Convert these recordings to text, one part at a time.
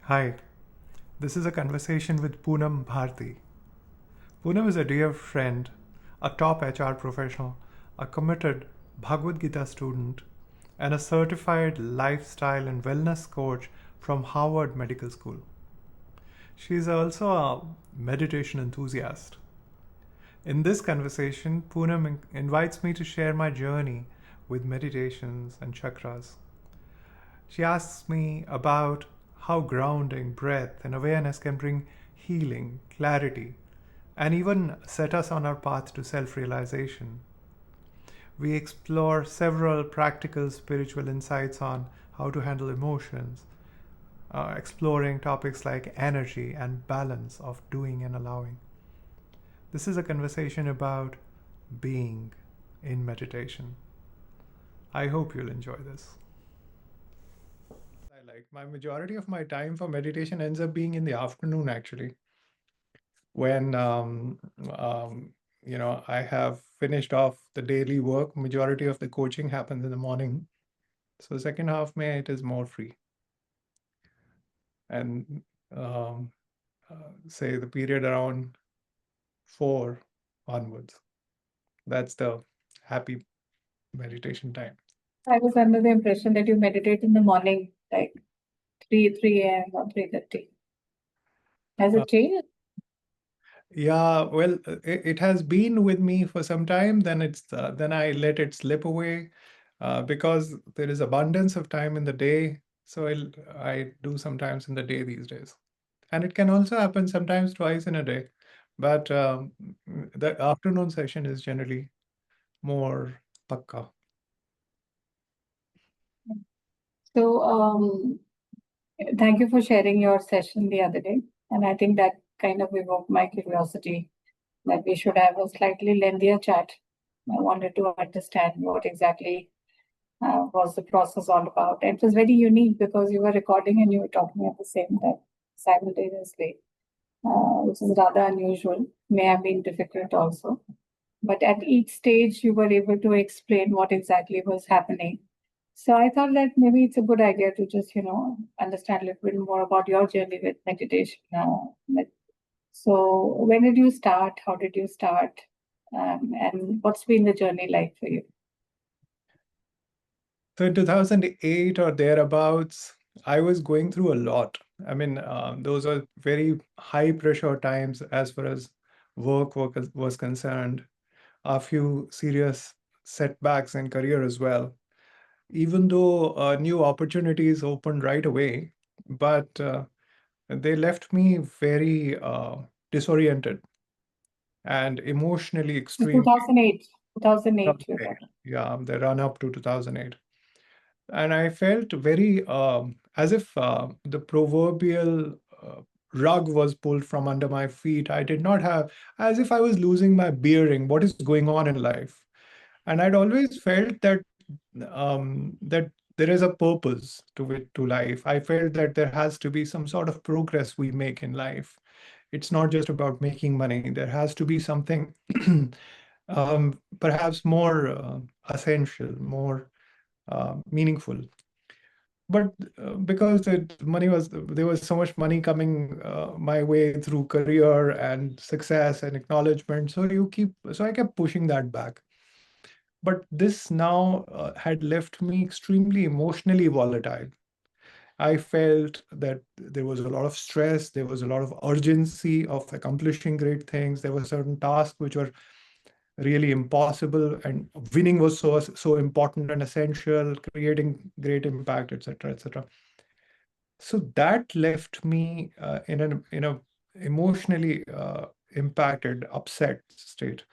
Hi, this is a conversation with Poonam Bharti. Poonam is a dear friend, a top HR professional, a committed Bhagwad Gita student, and a certified lifestyle and wellness coach from Harvard Medical School. She is also a meditation enthusiast. In this conversation, Poonam invites me to share my journey with meditations and chakras. She asks me about how grounding, breath, and awareness can bring healing, clarity, and even set us on our path to self realization. We explore several practical spiritual insights on how to handle emotions, exploring topics like energy and balance of doing and allowing. This is a conversation about being in meditation. I hope you'll enjoy this. I like my majority of my time for meditation ends up being in the afternoon, actually, when I have finished off the daily work. Majority of the coaching happens in the morning, so second half May it is more free, and um, say the period around 4 onwards. That's the happy meditation time. I was under the impression that you meditate in the morning, like 3 a.m. or 3:30. Has Uh, it changed? yeah, well, it has been with me for some time. Then I let it slip away because there is abundance of time in the day. So I do sometimes in the day these days. And it can also happen sometimes twice in a day. But the afternoon session is generally more pakka. So, thank you for sharing your session the other day. And I think that kind of evoked my curiosity that we should have a slightly lengthier chat. I wanted to understand what exactly was the process all about. And it was very unique because you were recording and you were talking at the same time, simultaneously, which is rather unusual, may have been difficult also. But at each stage, you were able to explain what exactly was happening. So I thought that maybe it's a good idea to just, understand a little bit more about your journey with meditation. So when did you start? How did you start? And what's been the journey like for you? So in 2008 or thereabouts, I was going through a lot. I mean, those are very high pressure times as far as work was concerned. A few serious setbacks in career as well. Even though new opportunities opened right away, but they left me very disoriented and emotionally So extreme. 2008, 2008, you got. Yeah, the run up to 2008. And I felt very as if the proverbial rug was pulled from under my feet. I did not have, as if I was losing my bearing, what is going on in life. And I'd always felt that there is a purpose to it, to life. I felt that there has to be some sort of progress we make in life. It's not just about making money. There has to be something perhaps more essential, more meaningful. But because there was so much money coming my way through career and success and acknowledgement, so I kept pushing that back. But this now had left me extremely emotionally volatile. I felt that there was a lot of stress, there was a lot of urgency of accomplishing great things. There were certain tasks which were really impossible, and winning was so important and essential, creating great impact, etc., etc. So that left me in a emotionally impacted, upset state.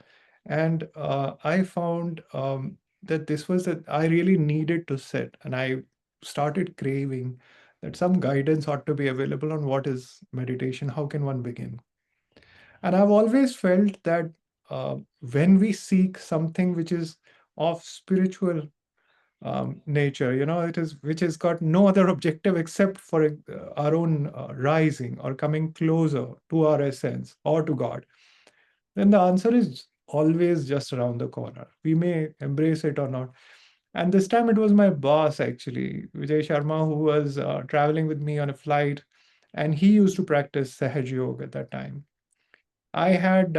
And I found that this was that I really needed to sit, and I started craving that some guidance ought to be available on what is meditation, how can one begin. And I've always felt that when we seek something which is of spiritual nature, it is which has got no other objective except for our own rising or coming closer to our essence or to God, then the answer is always just around the corner. We may embrace it or not. And this time it was my boss, actually, Vijay Sharma, who was traveling with me on a flight. and he used to practice Sahaj Yoga at that time. I had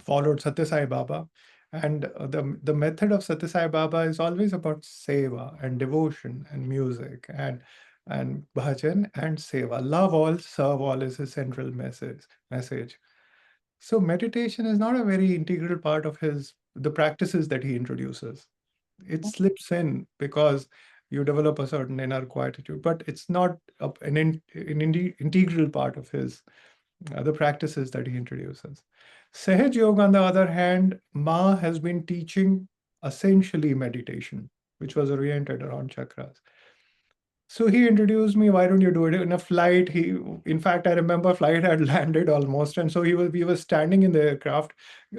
followed Satya Sai Baba, and the method of Satya Sai Baba is always about seva and devotion and music and bhajan and seva. Love all, serve all is his central message. So meditation is not a very integral part of the practices that he introduces. It slips in because you develop a certain inner quietude, but it's not an integral part of the practices that he introduces. Sahaj Yoga, on the other hand, Ma has been teaching essentially meditation, which was oriented around chakras. So he introduced me, why don't you do it in a flight? In fact, I remember flight had landed almost. And so we were standing in the aircraft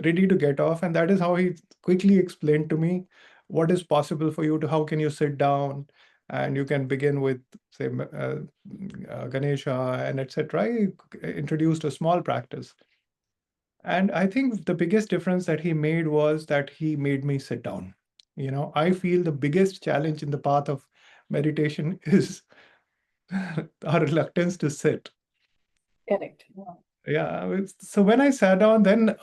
ready to get off. And that is how he quickly explained to me what is possible for you how can you sit down and you can begin with, say, Ganesha and etc. He introduced a small practice. And I think the biggest difference that he made was that he made me sit down. I feel the biggest challenge in the path of meditation is our reluctance to sit. Correct. Yeah. So when I sat down, then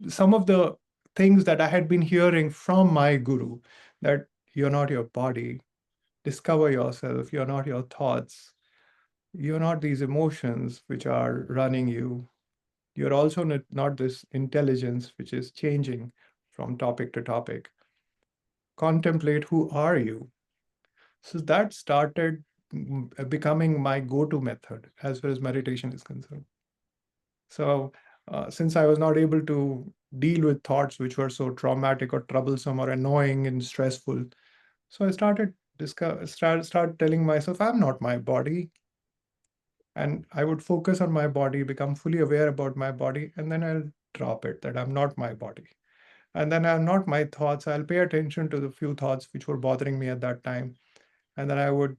some of the things that I had been hearing from my guru, that you're not your body, discover yourself, you're not your thoughts, you're not these emotions which are running you. You're also not this intelligence which is changing from topic to topic. Contemplate, who are you? So that started becoming my go-to method as far as meditation is concerned. So since I was not able to deal with thoughts which were so traumatic or troublesome or annoying and stressful, so I started telling myself, I'm not my body. And I would focus on my body, become fully aware about my body, and then I'll drop it, that I'm not my body. And then I'm not my thoughts. I'll pay attention to the few thoughts which were bothering me at that time. And then I would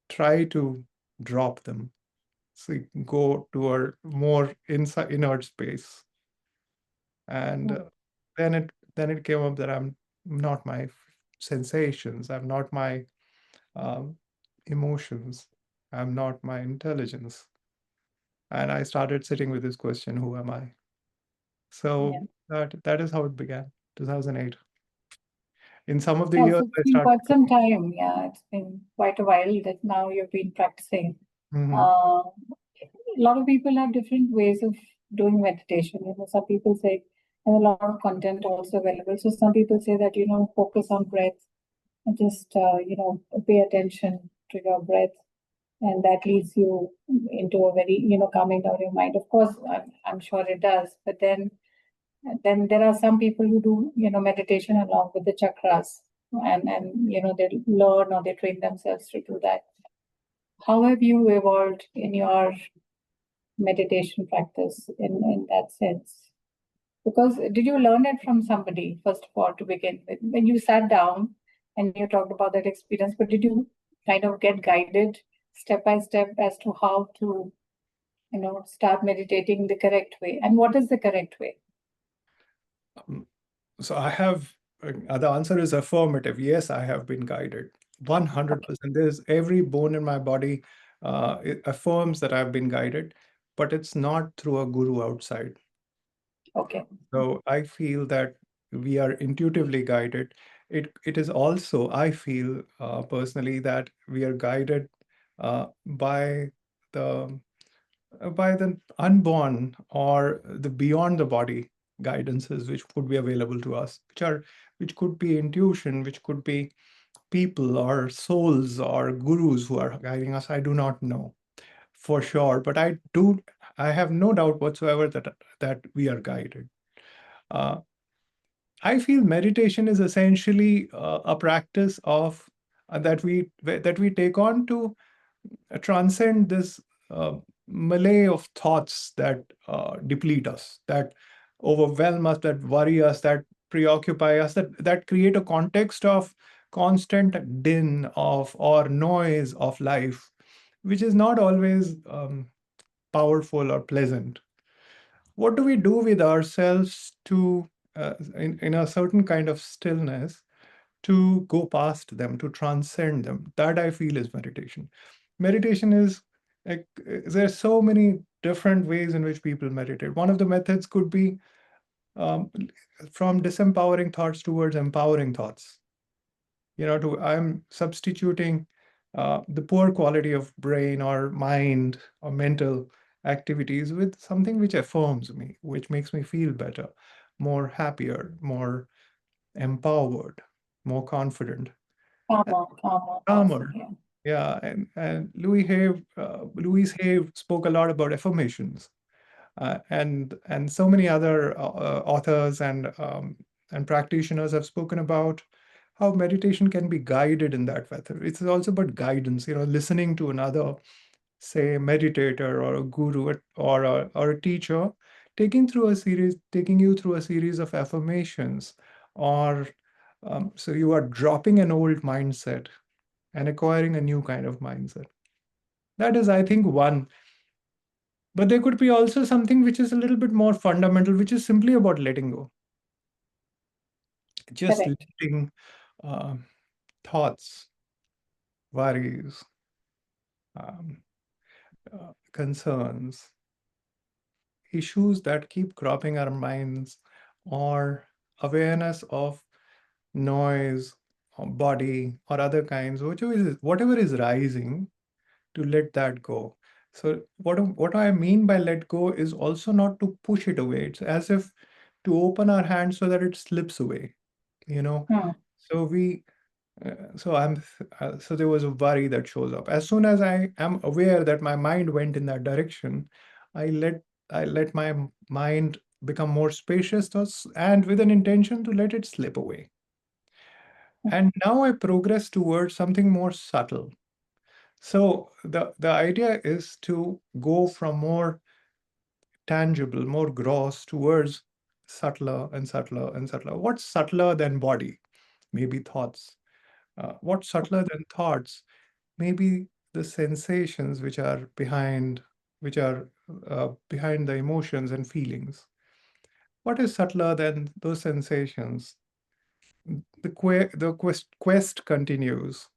try to drop them. So go to a more inert space. And then it came up that I'm not my sensations. I'm not my um, emotions. I'm not my intelligence. And I started sitting with this question, who am I? Yeah. So that is how it began, 2008. In some of the Yeah, years, so it's I been started. quite some time. Yeah, it's been quite a while that now you've been practicing. Mhm. A lot of people have different ways of doing meditation. Some people say, and a lot of content also available. So some people say that, focus on breath and just, pay attention to your breath. And that leads you into a very, calming down your mind. Of course, I'm sure it does. But then there are some people who do, meditation along with the chakras, and they learn or they train themselves to do that. How have you evolved in your meditation practice in that sense? Because did you learn it from somebody, first of all, to begin with? When you sat down and you talked about that experience, but did you kind of get guided step by step as to how to, start meditating the correct way? And what is the correct way? Um, So I have, the answer is affirmative. Yes, I have been guided. Okay. 100%. There's every bone in my body it affirms that I've been guided, but it's not through a guru outside. Okay. So I feel that we are intuitively guided. It is also, I feel personally, that we are guided by the unborn or the beyond the body guidances which could be available to us, which could be intuition, which could be people or souls or gurus who are guiding us. I do not know for sure, but I have no doubt whatsoever that we are guided. uh, I feel meditation is essentially a practice of that we take on to transcend this melee of thoughts that deplete us, that overwhelm us, that worry us, that preoccupy us, that create a context of constant din of or noise of life, which is not always powerful or pleasant. What do we do with ourselves in a certain kind of stillness, to go past them, to transcend them? That I feel is meditation. Meditation is Like, there's so many different ways in which people meditate. One of the methods could be um, from disempowering thoughts towards empowering thoughts. I'm substituting the poor quality of brain or mind or mental activities with something which affirms me, which makes me feel better, more happier, more empowered, more confident, and Calmer also, calmer. yeah. Yeah, and Louise Hay spoke a lot about affirmations, and so many other authors and practitioners have spoken about how meditation can be guided in that method. It's also about guidance, listening to another, say, meditator or a guru or a teacher, taking you through a series of affirmations, or so you are dropping an old mindset and acquiring a new kind of mindset. That is, I think, one. But there could be also something which is a little bit more fundamental, which is simply about letting go. Just Correct. letting um, thoughts, worries, um, concerns, issues that keep cropping our minds, or awareness of noise, or body, or other kinds, whatever is rising, to let that go. So what I mean by let go is also not to push it away. It's as if to open our hand so that it slips away. You know, Hmm. so we so there was a worry that shows up. As soon as I am aware that my mind went in that direction, I let I let my mind become more spacious, and with an intention to let it slip away. And now I progress towards something more subtle. So the idea is to go from more tangible, more gross, towards subtler and subtler and subtler. What's subtler than body? Maybe thoughts. What's subtler than thoughts? Maybe the sensations which are behind the emotions and feelings. What is subtler than those sensations? The quest continues.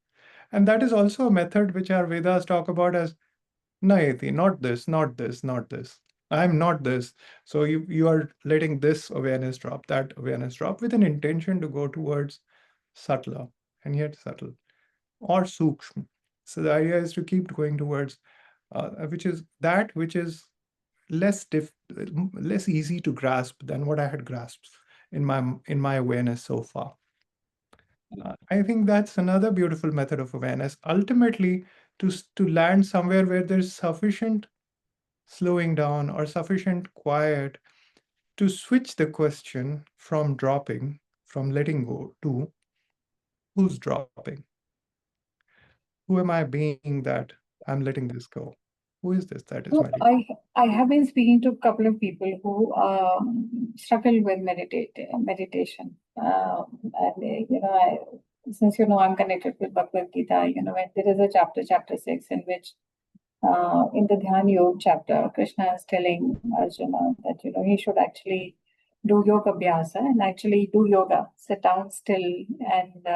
And that is also a method which our Vedas talk about as Nayati, not this, not this, not this. I'm not this. So you are letting this awareness drop, that awareness drop, with an intention to go towards subtler and yet subtle, or sukshma. So the idea is to keep going towards which is less easy to grasp than what I had grasped in my awareness so far. I think that's another beautiful method of awareness. Ultimately, to land somewhere where there's sufficient slowing down or sufficient quiet to switch the question from letting go, to who's dropping? Who am I being that I'm letting this go? Who is this that is So meditating? I have been speaking to a couple of people who struggle with meditation. Since I'm connected with Bhagwad Gita, when there is a chapter 6, in which in the Dhyan Yoga chapter, Krishna is telling Arjuna that he should actually do yoga abhyasa and actually do yoga, sit down still and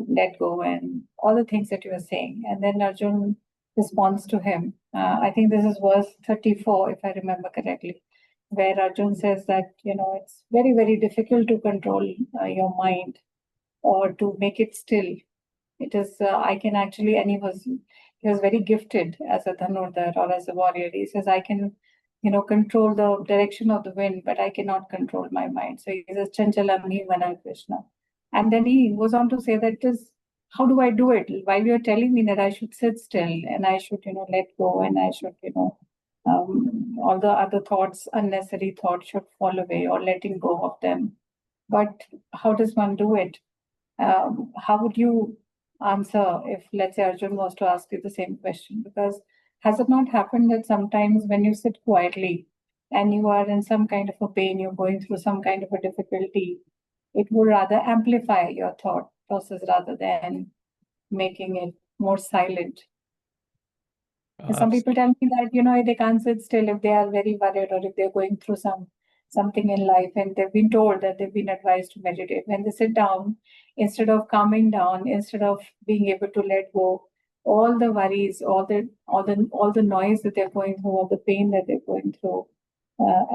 let go and all the things that you were saying. And then Arjun responds to him. I think this is verse 34, if I remember correctly, where Arjun says that it's very very difficult to control your mind or to make it still. It is I can actually, and he was very gifted as a dhanurdhar or as a warrior. He says I can control the direction of the wind, but I cannot control my mind. So he says chanchalam hi mana Krishna. And then he goes on to say that is, how do I do it? While you're telling me that I should sit still and I should let go, and I should all the other thoughts, unnecessary thoughts, should fall away, or letting go of them. But how does one do it? How would you answer if, let's say, Arjun was to ask you the same question? Because has it not happened that sometimes when you sit quietly and you are in some kind of a pain, you're going through some kind of a difficulty, it will rather amplify your thought process rather than making it more silent? And some people tell me that they can't sit still if they are very worried, or if they're going through something in life, and they've been told that they've been advised to meditate. When they sit down, instead of calming down, instead of being able to let go, all the worries, all the noise that they're going through, all the pain that they're going through,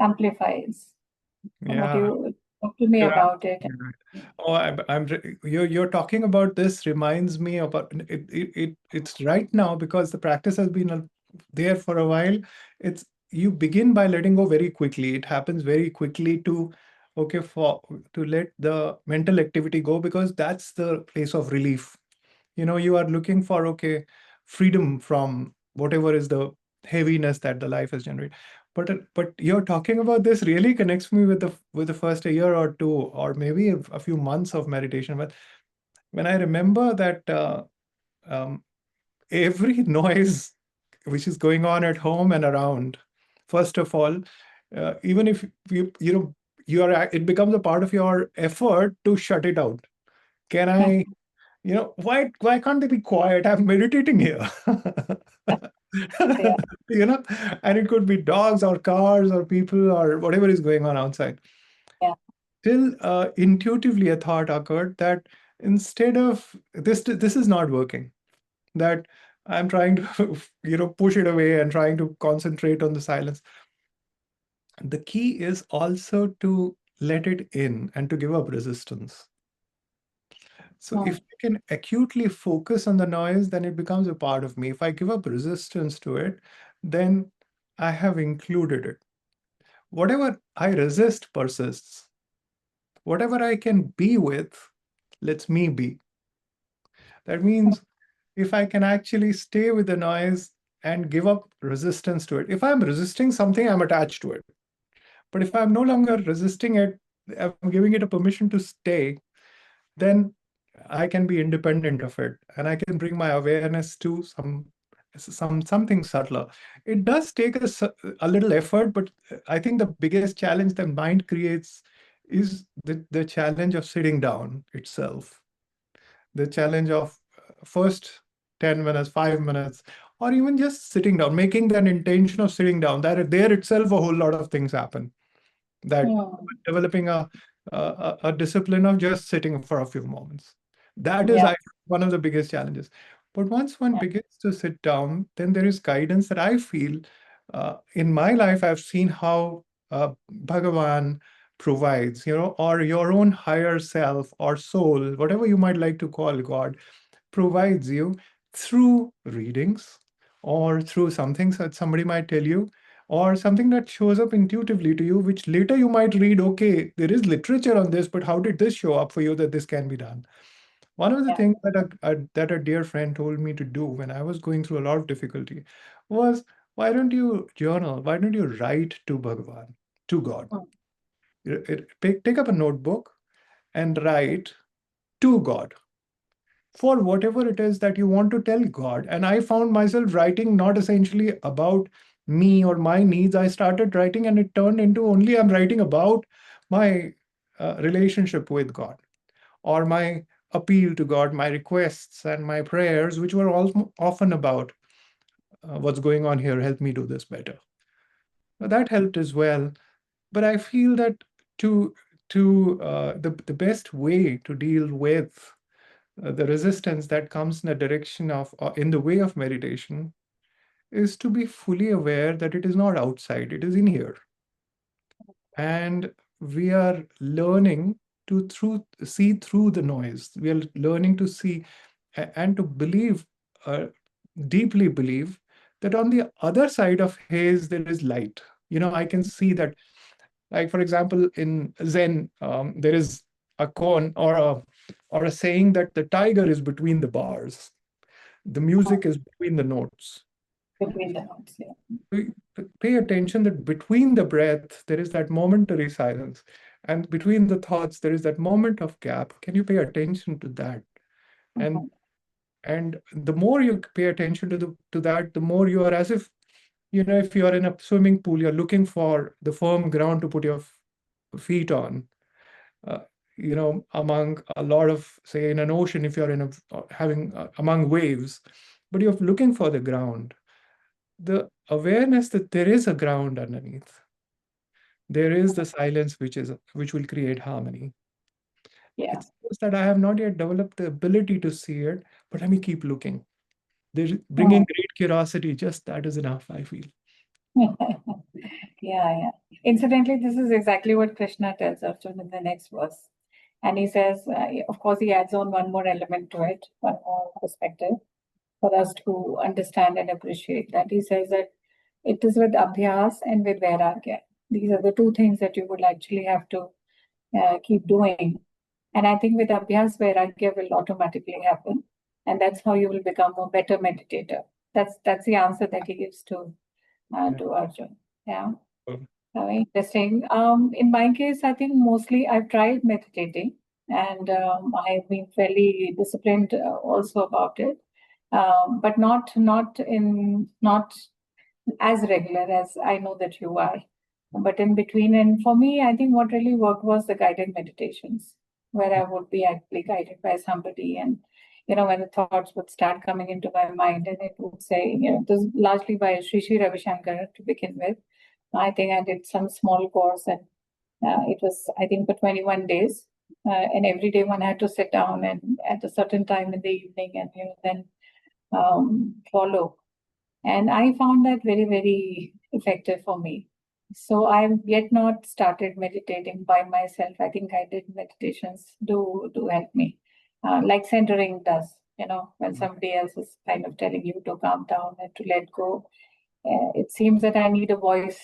amplifies. What do Yeah. you talk to me You're about it? absolutely right. Oh, you're talking about this reminds me about it's right now because the practice has been there for a while. It's you begin by letting go very quickly. It happens very quickly to okay for to let the mental activity go because that's the place of relief. You are looking for okay freedom from whatever is the heaviness that the life has generated. But you're talking about this really connects me with the first a year or two or maybe a few months of meditation. But when I remember that um, every noise which is going on at home and around, first of all, even if you are it becomes a part of your effort to shut it out. Can I why can't they be quiet? I'm meditating here. Yeah, you know, and it could be dogs or cars or people or whatever is going on outside. yeah, Till intuitively a thought occurred that instead of this is not working. That I'm trying to push it away and trying to concentrate on the silence. The key is also to let it in and to give up resistance. So if mm, I can acutely focus on the noise, then it becomes a part of me. If I give up resistance to it, then I have included it. Whatever I resist persists. Whatever I can be with lets me be. That means if I can actually stay with the noise and give up resistance to it. If I'm resisting something, I'm attached to it. But if I'm no longer resisting it, I'm giving it a permission to stay, then I can be independent of it and I can bring my awareness to something subtler. It does take a little effort, but I think the biggest challenge the mind creates is the challenge of sitting down itself. The challenge of first 10 minutes, 5 minutes, or even just sitting down, making that intention of sitting down. That there itself a whole lot of things happen. That mm, developing a discipline of just sitting for a few moments. That is yeah, one of the biggest challenges. But once one yeah, begins to sit down, then there is guidance that I feel in my life. I've seen how Bhagavan provides, or your own higher self or soul, whatever you might like to call God, provides you through readings or through something that somebody might tell you or something that shows up intuitively to you, which later you might read, okay, there is literature on this, but how did this show up for you that this can be done? One of the yeah, things that a dear friend told me to do when I was going through a lot of difficulty was, why don't you journal? Why don't you write to Bhagavan, to God? mm, Take up a notebook and write to God for whatever it is that you want to tell God. And I found myself writing not essentially about me or my needs. I started writing and it turned into only I'm writing about my relationship with God or my appeal to God, my requests and my prayers, which were all often about what's going on here, help me do this better. That helped as well. But I feel that to the best way to deal with the resistance that comes in the direction of in the way of meditation is to be fully aware that it is not outside, it is in here. And we are learning to see through the noise. We are learning to see and to believe, uh, deeply believe, that on the other side of haze there is light. I can see that, like for example in Zen, there is a koan or a saying that the tiger is between the bars, the music is between the notes. between the notes, yeah. We pay attention that between the breath there is that momentary silence, and between the thoughts there is that moment of gap. Can you pay attention to that? and Mhm, and the more you pay attention to that, the more you are as if, if you are in a swimming pool, you're looking for the firm ground to put your feet on, uh, among a lot of, say, in an ocean, if you're in having among waves, but you're looking for the ground, the awareness that there is a ground underneath, there is the silence which will create harmony. yeah, It's just that I have not yet developed the ability to see it, but let me keep looking. They're bringing great curiosity. Just that is enough, I feel. Yeah. Incidentally, this is exactly what Krishna tells Arjuna in the next verse. And he says, of course, he adds on one more element to it, one more perspective for us to understand and appreciate that. He says that it is with abhyas and with vairagya. These are the two things that you would actually have to keep doing. And I think with abhyas, vairagya will automatically happen. And that's how you will become a better meditator. That's the answer that he gives to Arjun. Yeah. Very interesting. In my case, I think mostly I've tried meditating, and I've been fairly disciplined also about it, but not as regular as I know that you are. But in between, and for me, I think what really worked was the guided meditations, where I would be actually guided by somebody, and when the thoughts would start coming into my mind, and it would say, this is largely by Sri Ravi Shankar to begin with. I think I did some small course, and it was, I think, for 21 days. And every day one had to sit down and at a certain time in the evening and then follow. And I found that very, very effective for me. So I've yet not started meditating by myself. I think guided meditations do help me, like centering does. When somebody else is kind of telling you to calm down and to let go, it seems that I need a voice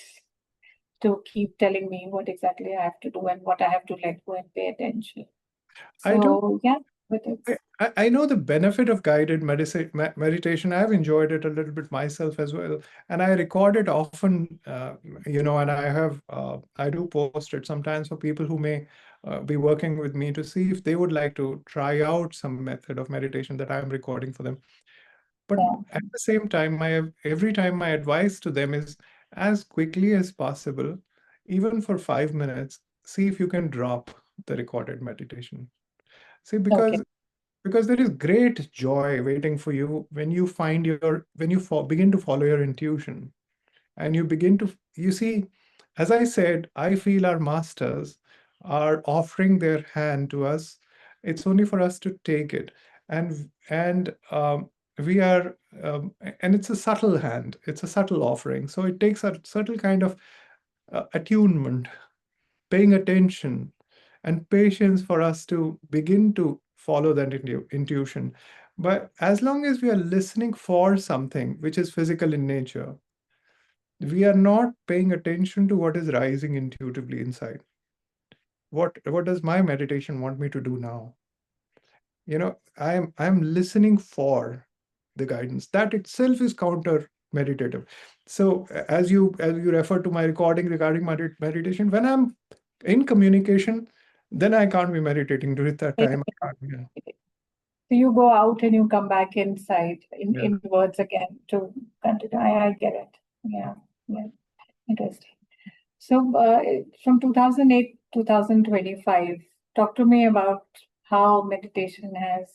to keep telling me what exactly I have to do and what I have to let go and pay attention. I do. So yeah, but it's I know the benefit of guided meditation. I've enjoyed it a little bit myself as well, and I record it often. And I do post it sometimes for people who may be working with me to see if they would like to try out some method of meditation that I'm recording for them. But at the same time, every time my advice to them is, as quickly as possible, even for 5 minutes, see if you can drop the recorded meditation. See, okay. because there is great joy waiting for you when you begin to follow your intuition, and you see, as I said, I feel our masters are offering their hand to us. It's only for us to take it, and we are and it's a subtle hand, it's a subtle offering, so it takes a subtle kind of attunement, paying attention, and patience for us to begin to follow that intuition. But as long as we are listening for something which is physical in nature, we are not paying attention to what is rising intuitively inside. What does my meditation want me to do now? I'm listening for the guidance. That itself is counter meditative. So as you refer to my recording regarding meditation, when I'm in communication, then I can't be meditating during that time. I can't, yeah. So you go out and you come back inside Yeah. inwards again to continue. I get it. Yeah. Interesting. So from 2008 2025, talk to me about how meditation has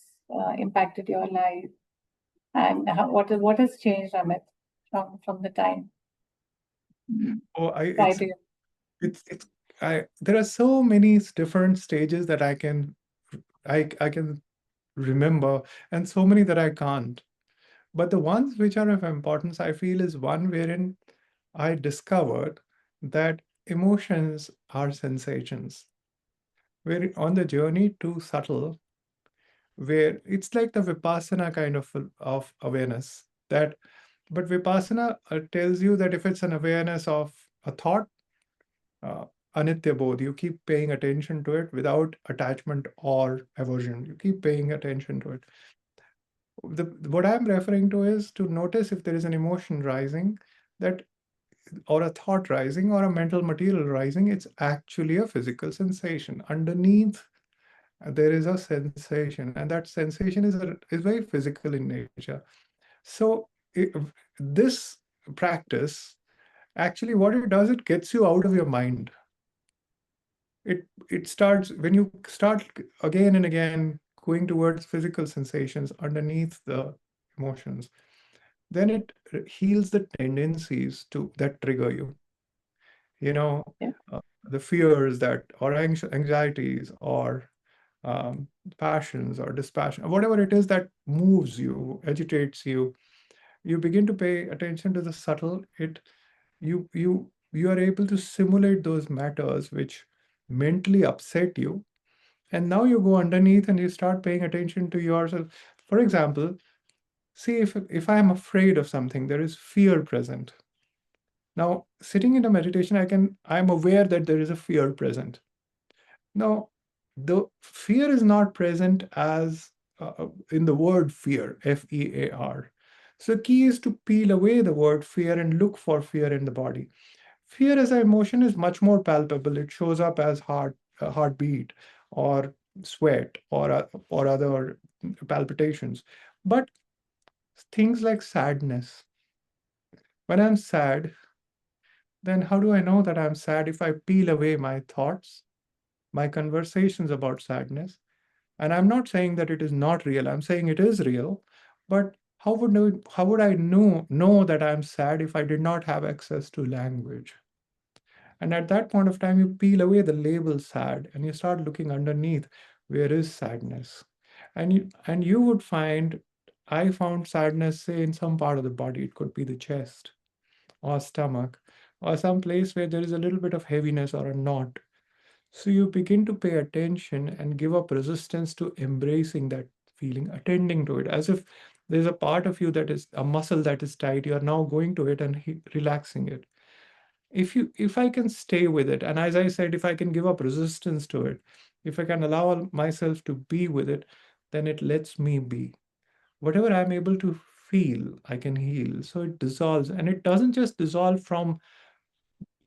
impacted your life and what has changed, Amit, from the time Oh, prior to you. it's there are so many different stages that I can remember, and so many that I can't. But the ones which are of importance, I feel, is one wherein I discovered that emotions are sensations. We're on the journey to subtle, where it's like the Vipassana kind of awareness. But Vipassana tells you that if it's an awareness of a thought, uh, anitya bodh, you keep paying attention to it without attachment or aversion. You keep paying attention to it. What I'm referring to is to notice if there is an emotion rising, that or a thought rising or a mental material rising. It's actually a physical sensation. Underneath, there is a sensation, and that sensation is very physical in nature. So this practice, actually, what it does, it gets you out of your mind. It starts when you start again and again going towards physical sensations underneath the emotions. Then it heals the tendencies that trigger you. You know, Yeah. the fears that or anxieties or passions or dispassion, whatever it is that moves you, agitates you, you begin to pay attention to the subtle. You are able to simulate those matters which mentally upset you, and now you go underneath and you start paying attention to yourself. For example, see, if I am afraid of something, there is fear present. Now, sitting in a meditation, I'm aware that there is a fear present. Now, the fear is not present as in the word fear, Fear. So, key is to peel away the word fear and look for fear in the body. Fear as an emotion is much more palpable. It shows up as heartbeat, or sweat, or other palpitations. But things like sadness. When I'm sad, then how do I know that I'm sad? If I peel away my thoughts, my conversations about sadness, and I'm not saying that it is not real, I'm saying it is real, but how would I know that I'm sad if I did not have access to language? And at that point of time, you peel away the label sad and you start looking underneath, where is sadness? And you would find, I found sadness, say, in some part of the body. It could be the chest or stomach, or some place where there is a little bit of heaviness or a knot. So you begin to pay attention and give up resistance to embracing that feeling, attending to it, as if there's a part of you that is a muscle that is tight. You are now going to it and relaxing it. If I can stay with it, and as I said, if I can give up resistance to it, if I can allow myself to be with it, then it lets me be. Whatever I'm able to feel, I can heal. So it dissolves, and it doesn't just dissolve from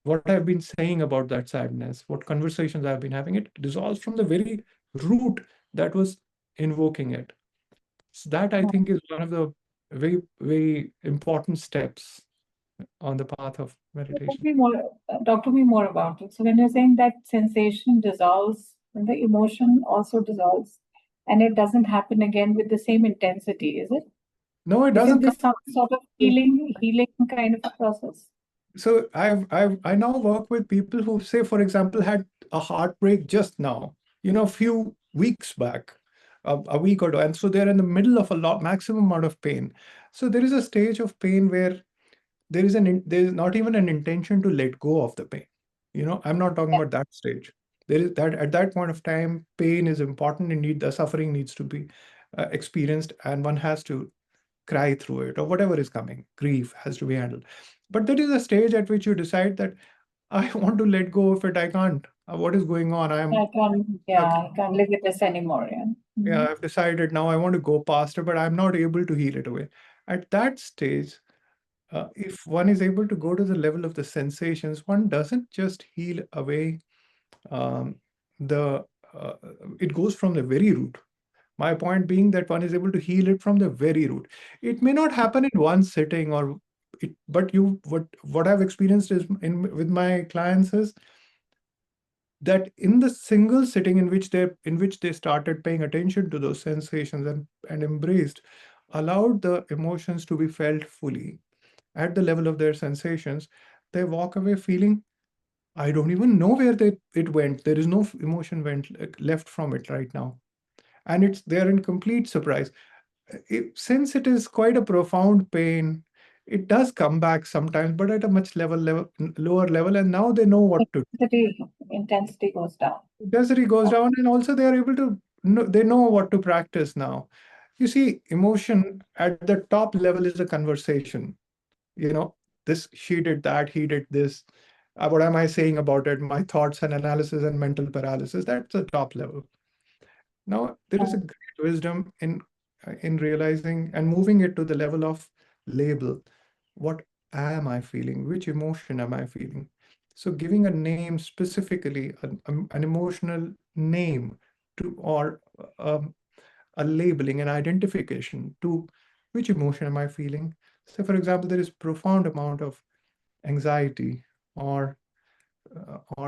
what I've been saying about that sadness, what conversations I've been having. It dissolves from the very root that was invoking it. So that, I think, is one of the very, very important steps on the path of meditation. Talk to me more about it. So when you're saying that sensation dissolves, then the emotion also dissolves, and it doesn't happen again with the same intensity, is it? No, it Isn't doesn't come. this some sort of healing kind of a process? So I now work with people who, say, for example, had a heartbreak just now, a few weeks back, a week or two, and so they're in the middle of a maximum amount of pain. So there is a stage of pain where there is not even an intention to let go of the pain. I'm not talking Yeah. about that stage. There is that at that point of time, pain is important. Indeed, the suffering needs to be experienced, and one has to cry through it, or whatever is coming. Grief has to be handled. But there is a stage at which you decide that I want to let go of it. I can't. What is going on? I am stuck. I can't live with this anymore. Yeah. Yeah, I've decided now I want to go past it, but I'm not able to heal it away. At that stage, if one is able to go to the level of the sensations, one doesn't just heal away um, the. Uh, it goes from the very root. My point being that one is able to heal it from the very root. It may not happen in one sitting, but what I've experienced is with my clients is that in the single sitting in which they started paying attention to those sensations and embraced, allowed the emotions to be felt fully at the level of their sensations, they walk away feeling, I don't even know where it went. There is no emotion left from it right now. And they're in complete surprise. Since it is quite a profound pain, it does come back sometimes, but at a much lower level. And now they know what to do. Intensity goes down. Intensity goes down, and also they are able to they know what to practice now. You see, emotion at the top level is a conversation. You know, this she did that, he did this. What am I saying about it? My thoughts and analysis and mental paralysis. That's the top level. Now, there is a great wisdom in realizing and moving it to the level of label. What am I feeling? Which emotion am I feeling? So, giving a name specifically, an emotional name to, or um, a labeling, an identification to which emotion am I feeling? So, for example, there is profound amount of anxiety, or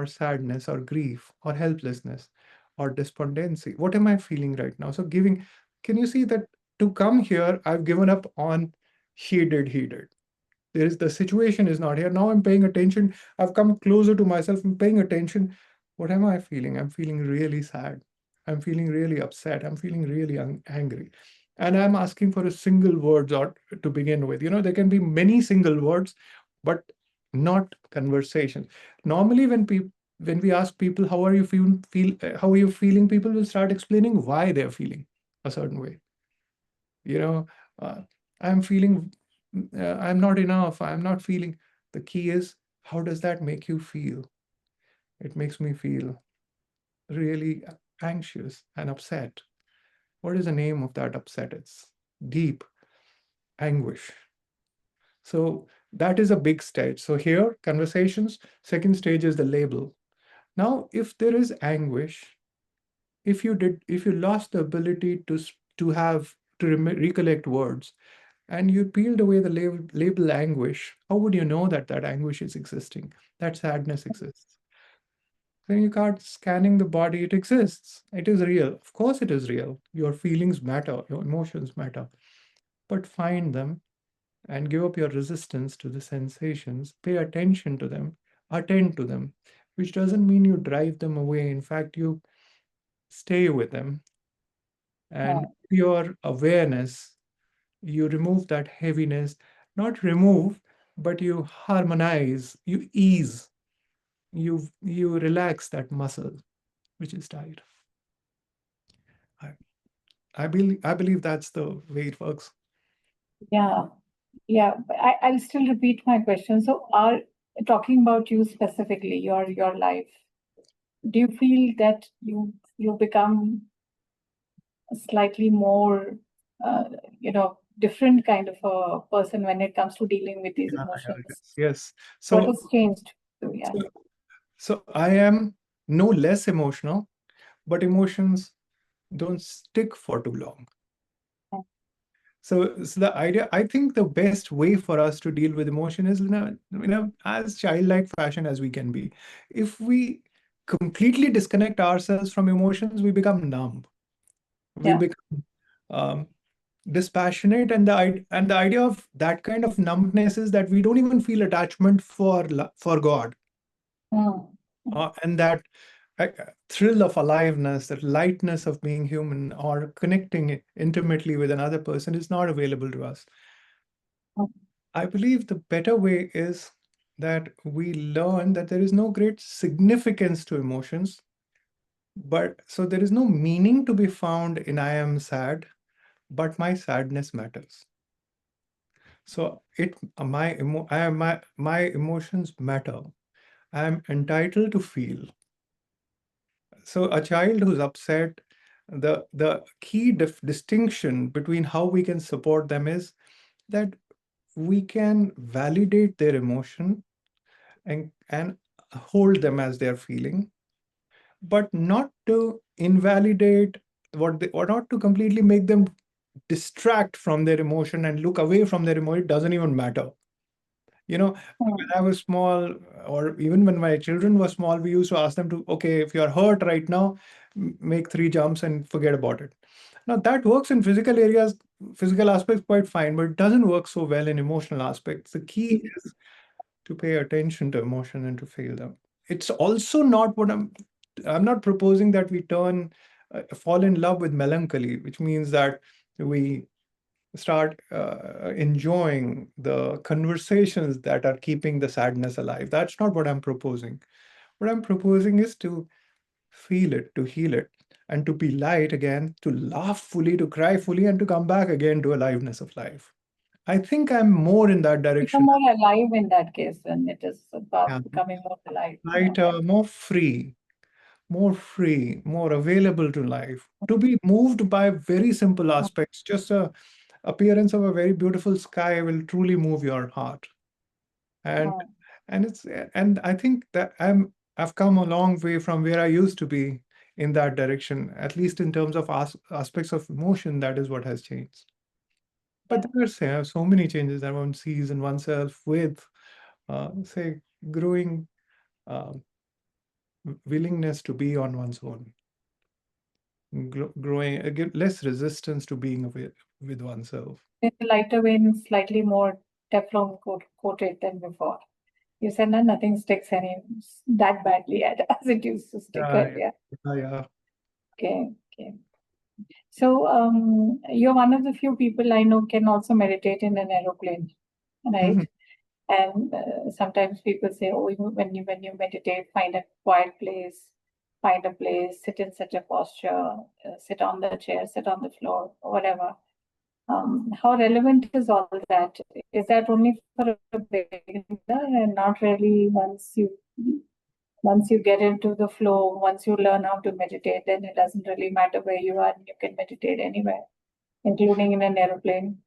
sadness, or grief, or helplessness, or despondency. What am I feeling right now? So can you see that to come here, I've given up on he did. The situation is not here. Now I'm paying attention. I've come closer to myself. I'm paying attention. What am I feeling? I'm feeling really sad. I'm feeling really upset. I'm feeling really angry. And I'm asking for a single word or to begin with. There can be many single words, but not conversation. Normally, when we ask people how are you how are you feeling, people will start explaining why they're feeling a certain way. You know, uh, I'm feeling, I'm not enough. I'm not feeling. The key is, how does that make you feel? It makes me feel really anxious and upset. What is the name of that upset? It's deep anguish. So that is a big stage. So here, conversations, second stage is the label. Now, if there is anguish, if you lost the ability to recollect words, and you peeled away the label anguish, how would you know that that anguish is existing, that sadness exists? Then you start scanning the body. It exists. It is real. Of course, it is real. Your feelings matter. Your emotions matter. But find them and give up your resistance to the sensations. Pay attention to them. Attend to them, which doesn't mean you drive them away. In fact, you stay with them. And your awareness, you remove that heaviness. Not remove, but you harmonize, you ease, you relax that muscle which is tight. I believe that's the way it works. Yeah. Yeah, but I'll still repeat my question. So, talking about you specifically, your life, do you feel that you become a slightly more, uh, different kind of a person when it comes to dealing with these emotions? Yes. What So, has changed? So, yeah. so, so I am no less emotional, but emotions don't stick for too long. So the idea, I think the best way for us to deal with emotion is as childlike fashion as we can be. If we completely disconnect ourselves from emotions, we become numb. We Yeah. become um, dispassionate, and the idea of that kind of numbness is that we don't even feel attachment for God, Mm. and that uh, thrill of aliveness, that lightness of being human or connecting intimately with another person is not available to us. Mm. I believe the better way is that we learn that there is no great significance to emotions, but so there is no meaning to be found in I am sad, but my sadness matters. So my emotions matter. I am entitled to feel. So a child who's upset, the key distinction between how we can support them is that we can validate their emotion and hold them as they're feeling, but not to invalidate or not to completely make them distract from their emotion and look away from their emotion. It doesn't even matter. When I was small, or even when my children were small, we used to ask them to, okay, if you're hurt right now, make 3 jumps and forget about it. Now that works in physical areas, physical aspects quite fine, but it doesn't work so well in emotional aspects. The key is to pay attention to emotion and to feel them. It's also not what I'm not proposing that we fall in love with melancholy, which means that we start enjoying the conversations that are keeping the sadness alive. That's not what I'm proposing. What I'm proposing is to feel it, to heal it, and to be light again, to laugh fully, to cry fully, and to come back again to aliveness of life. I think I'm more in that Become direction. more alive in that case, and it is Yeah. about becoming more alive. Yeah. Lighter, more free, more available to life, to be moved by very simple aspects. Just a appearance of a very beautiful sky will truly move your heart. And Mm. and I think that I've come a long way from where I used to be in that direction, at least in terms of aspects of emotion. That is what has changed. But Yeah. there's so many changes that one sees in oneself with, say, growing uh, willingness to be on one's own, growing, less resistance to being with oneself. In a lighter vein, slightly more Teflon coated than before. You said that nothing sticks any that badly as it used to stick Yeah, earlier. yeah, yeah. Okay. Okay. So you're one of the few people I know can also meditate in an aeroplane, right? Mhm. And sometimes people say, "Oh, when you meditate, find a quiet place, find a place, sit in such a posture, sit on the chair, sit on the floor, or whatever." How relevant is all that? Is that only for a beginner and not really once you get into the flow, once you learn how to meditate, then it doesn't really matter where you are, and you can meditate anywhere, including in an aeroplane.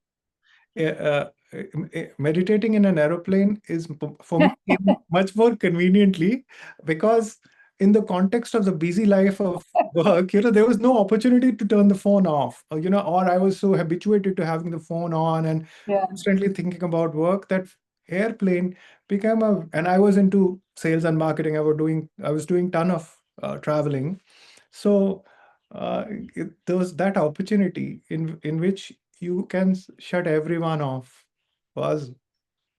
Meditating in an aeroplane is for me came much more conveniently, because in the context of the busy life of work, there was no opportunity to turn the phone off, or I was so habituated to having the phone on and Yeah. constantly thinking about work that airplane became and I was into sales and marketing. I was doing ton of traveling. So there was that opportunity in which you can shut everyone off, was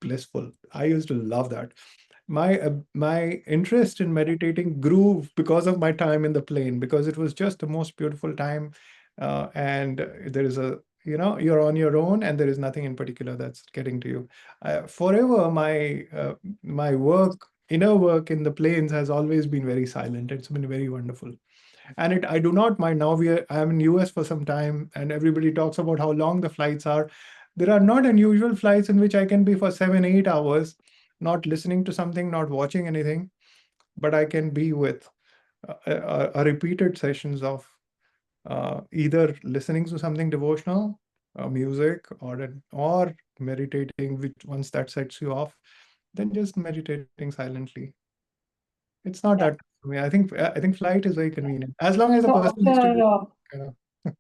blissful. I used to love that. My interest in meditating grew because of my time in the plane, because it was just the most beautiful time, and there is you're on your own, and there is nothing in particular that's getting to you. Forever, my inner work in the planes has always been very silent. It's been very wonderful. And I do not mind. Now I'm in US for some time, and everybody talks about how long the flights are. There are not unusual flights in which I can be for 7, 8 hours, not listening to something, not watching anything, but I can be with a repeated sessions of either listening to something devotional, music, or meditating, which once that sets you off, then just meditating silently. It's not Yeah. that for me. I think flight is very convenient, as long as the So person next to after you, uh,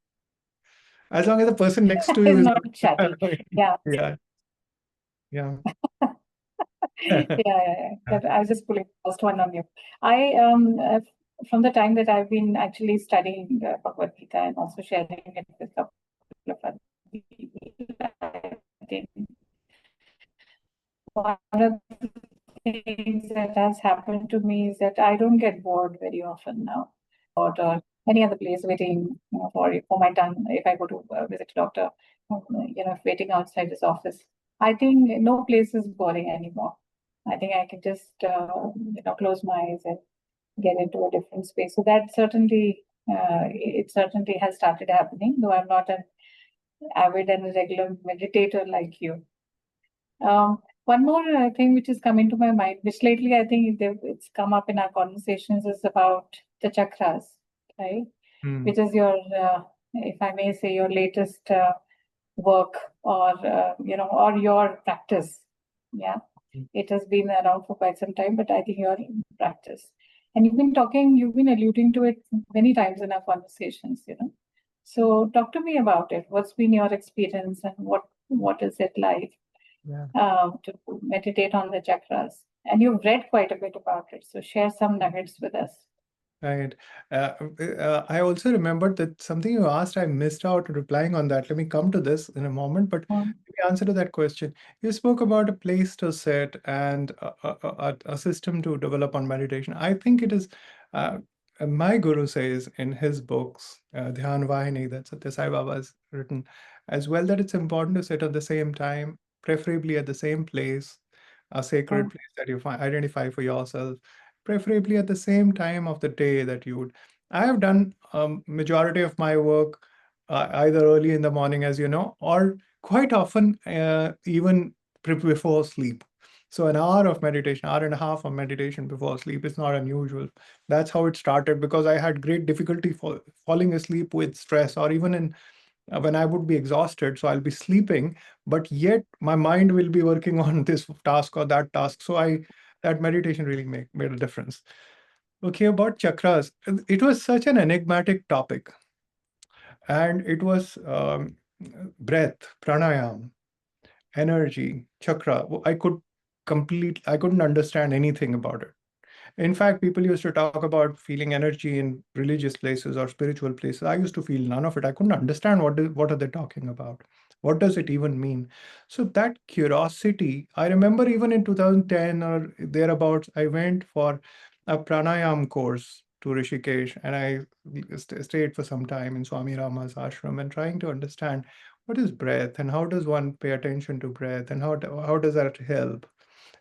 as long as the person next to you is is not chatty. Yeah. yeah, yeah. Yeah. I was just pulling the first one on you. I from the time that I've been actually studying Bhagwad Gita and also sharing it with a couple of other people, I think one of the things that has happened to me is that I don't get bored very often now, or any other place waiting for my turn. If I go to visit a doctor, waiting outside his office, I think no place is boring anymore. I think I can just close my eyes and get into a different space. So that certainly it certainly has started happening, though I'm not an avid and a regular meditator like you. One more thing which is coming to my mind, which lately I think it's come up in our conversations, is about the chakras, right? Hmm. Which is your, if I may say, your latest work, or your practice. Yeah, it has been around for quite some time, but I think your practice. And you've been alluding to it many times in our conversations. So talk to me about it. What's been your experience, and what is it like Yeah. to meditate on the chakras? And you've read quite a bit about it, so share some nuggets with us. Right. I also remembered that something you asked, I missed out replying on that. Let me come to this in a moment, but Mm. the answer to that question, you spoke about a place to sit and a system to develop on meditation. I think it is, uh, my guru says in his books, Dhyan Vahini, that Satya Sai Baba has written as well, that it's important to sit at the same time, preferably at the same place, a sacred Mm. place that you identify for yourself, preferably at the same time of the day that you would. I have done majority of my work either early in the morning, as you know, or quite often even before sleep. So an hour of meditation, hour and a half of meditation before sleep is not unusual. That's how it started, because I had great difficulty falling asleep with stress, or even in when I would be exhausted. So I'll be sleeping, but yet my mind will be working on this task or that task. So that meditation really made a difference. Okay, about chakras. It was such an enigmatic topic, and it was breath, pranayam, energy, chakra. I couldn't understand anything about it. In fact, people used to talk about feeling energy in religious places or spiritual places. I used to feel none of it. I couldn't understand what are they talking about. What does it even mean? So that curiosity, I remember even in 2010 or thereabouts, I went for a pranayam course to Rishikesh, and I stayed for some time in Swami Rama's ashram and trying to understand what is breath and how does one pay attention to breath and how does that help?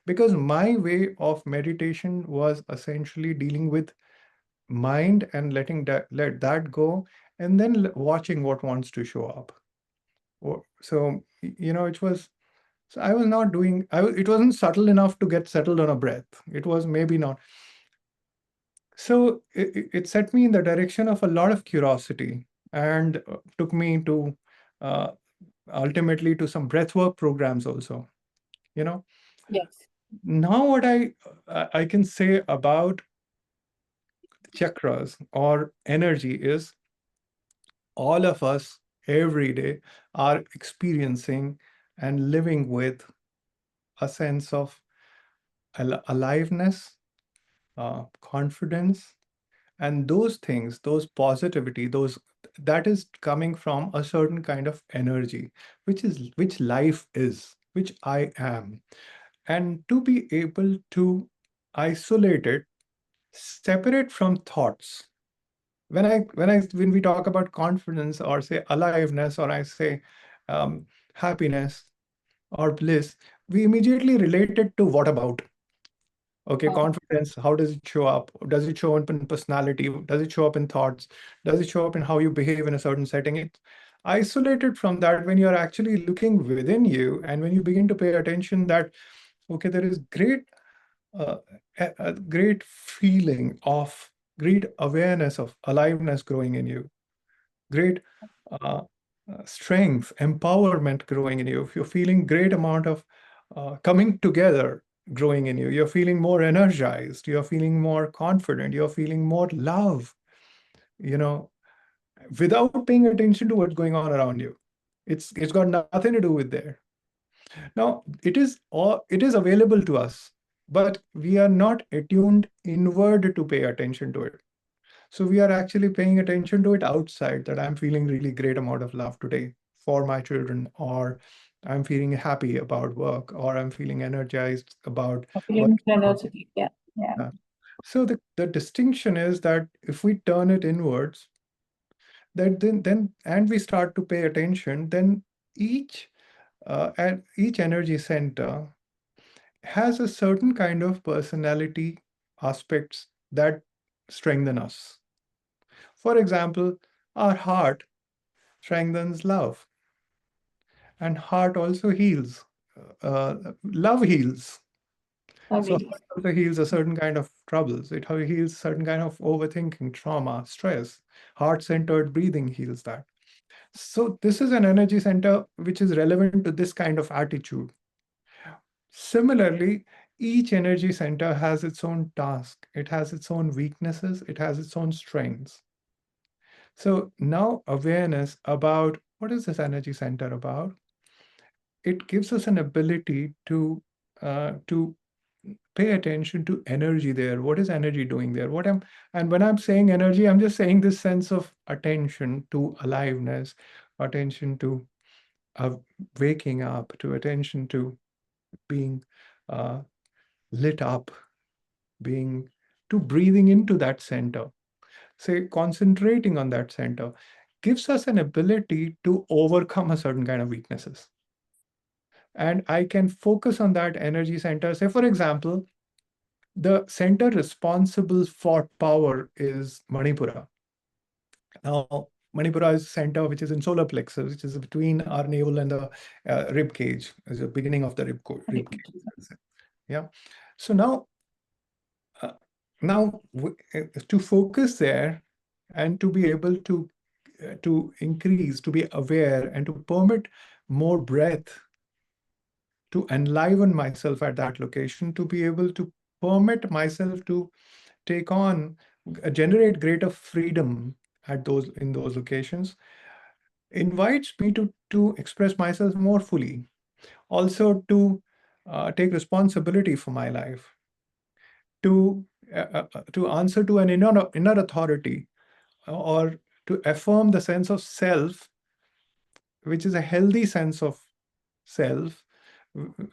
Because my way of meditation was essentially dealing with mind and let that go, and then watching what wants to show up. So, it was. So I was not doing. It wasn't subtle enough to get settled on a breath. It was maybe not. So it set me in the direction of a lot of curiosity and took me to uh, ultimately to some breathwork programs also. You know. Yes. Now what I can say about chakras or energy is all of us every day are experiencing and living with a sense of aliveness, confidence, and those things, those positivity, those that is coming from a certain kind of energy, which life is, which I am. And to be able to isolate it, separate from thoughts. When we talk about confidence or say aliveness or I say um, happiness or bliss, we immediately relate it to what about. Okay, Uh, confidence, how does it show up? Does it show up in personality? Does it show up in thoughts? Does it show up in how you behave in a certain setting? It's isolated from that when you're actually looking within you and when you begin to pay attention that, okay, there is uh, a great feeling of great awareness of aliveness growing in you, great uh, strength, empowerment growing in you. If you're feeling great amount of coming together growing in you, you're feeling more energized, you're feeling more confident, you're feeling more love, you know, without paying attention to what's going on around you. It's got nothing to do with there. Now, it is available to us, but we are not attuned inward to pay attention to it. So we are actually paying attention to it outside that I'm feeling really great amount of love today for my children, or I'm feeling happy about work, or I'm feeling energized about feeling working out. energetic. Yeah. Yeah. So the distinction is that if we turn it inwards, that then and we start to pay attention, then each energy center has a certain kind of personality aspects that strengthen us. For example, our heart strengthens love, and heart also heals. Love heals. So Agreed. heart also heals a certain kind of troubles. It heals certain kind of overthinking, trauma, stress. Heart-centered breathing heals that. So this is an energy center which is relevant to this kind of attitude. Similarly, each energy center has its own task. It has its own weaknesses. It has its own strengths. So now awareness about what is this energy center about? It gives us an ability to pay attention to energy there. What is energy doing there? And when I'm saying energy, I'm just saying this sense of attention to aliveness, attention to uh, waking up, to attention to being uh, lit up, being to breathing into that center. Say concentrating on that center gives us an ability to overcome a certain kind of weaknesses. And I can focus on that energy center. Say, for example, the center responsible for power is Manipura. Now, Manipura is center which is in solar plexus, which is between our navel and the rib cage, is the beginning of the rib cage. Yeah. So uh, now to focus there and to be able to increase, to be aware, and to permit more breath to enliven myself at that location, to be able to permit myself to take on, generate greater freedom at those in those locations, invites me to express myself more fully, also to take responsibility for my life, to answer to an inner authority, or to affirm the sense of self, which is a healthy sense of self,